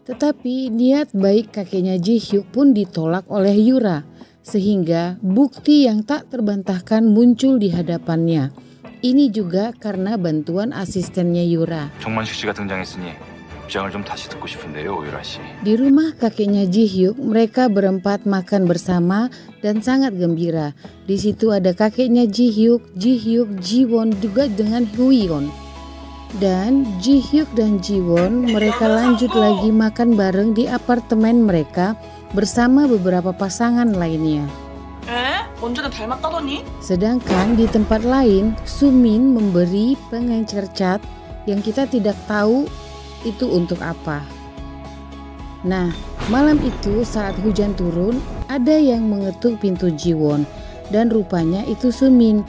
Tetapi niat baik kakeknya Ji Hyuk pun ditolak oleh Yura, sehingga bukti yang tak terbantahkan muncul di hadapannya. Ini juga karena bantuan asistennya Yura. 정만식 씨가 등장했으니 입장을 좀 다시 듣고 싶은데요, 오유라 씨. Di rumah kakeknya Ji Hyuk, mereka berempat makan bersama dan sangat gembira. Di situ ada kakeknya Ji Hyuk, Jiwon juga dengan Huion. Dan Ji Hyuk dan Jiwon mereka lanjut lagi makan bareng di apartemen mereka bersama beberapa pasangan lainnya. Sedangkan di tempat lain, Sumin memberi pengencer cat yang kita tidak tahu itu untuk apa. Nah, malam itu saat hujan turun, ada yang mengetuk pintu Jiwon dan rupanya itu Sumin.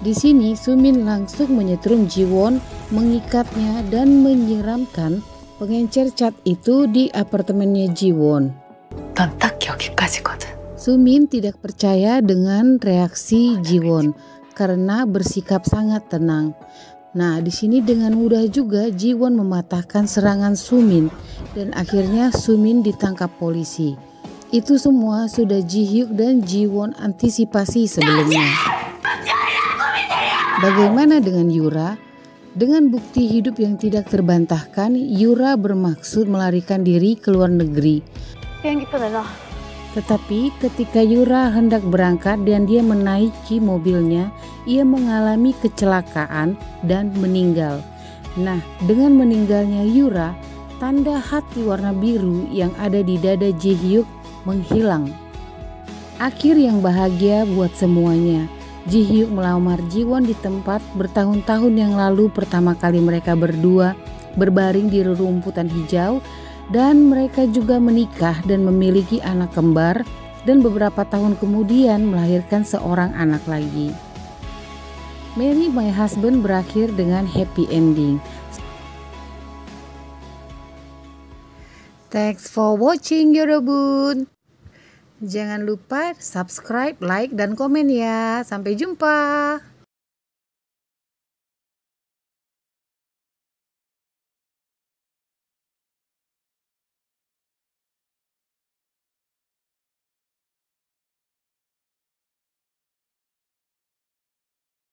Di sini Sumin langsung menyetrum Jiwon, mengikatnya dan menyiramkan pengencer cat itu di apartemennya Jiwon. Sumin tidak percaya dengan reaksi Jiwon karena bersikap sangat tenang. Nah, di sini dengan mudah juga Jiwon mematahkan serangan Sumin dan akhirnya Sumin ditangkap polisi. Itu semua sudah Ji Hyuk dan Jiwon antisipasi sebelumnya. Bagaimana dengan Yura? Dengan bukti hidup yang tidak terbantahkan, Yura bermaksud melarikan diri ke luar negeri. 비행기표 내놔. Tetapi ketika Yura hendak berangkat dan dia menaiki mobilnya, ia mengalami kecelakaan dan meninggal. Nah, dengan meninggalnya Yura, tanda hati warna biru yang ada di dada Ji-hyuk menghilang. Akhir yang bahagia buat semuanya. Ji-hyuk melamar Ji-won di tempat bertahun-tahun yang lalu pertama kali mereka berdua berbaring di rerumputan hijau, dan mereka juga menikah dan memiliki anak kembar, dan beberapa tahun kemudian melahirkan seorang anak lagi. Marry My Husband berakhir dengan happy ending. Thanks for watching 여러분. Jangan lupa subscribe, like, dan komen ya. Sampai jumpa.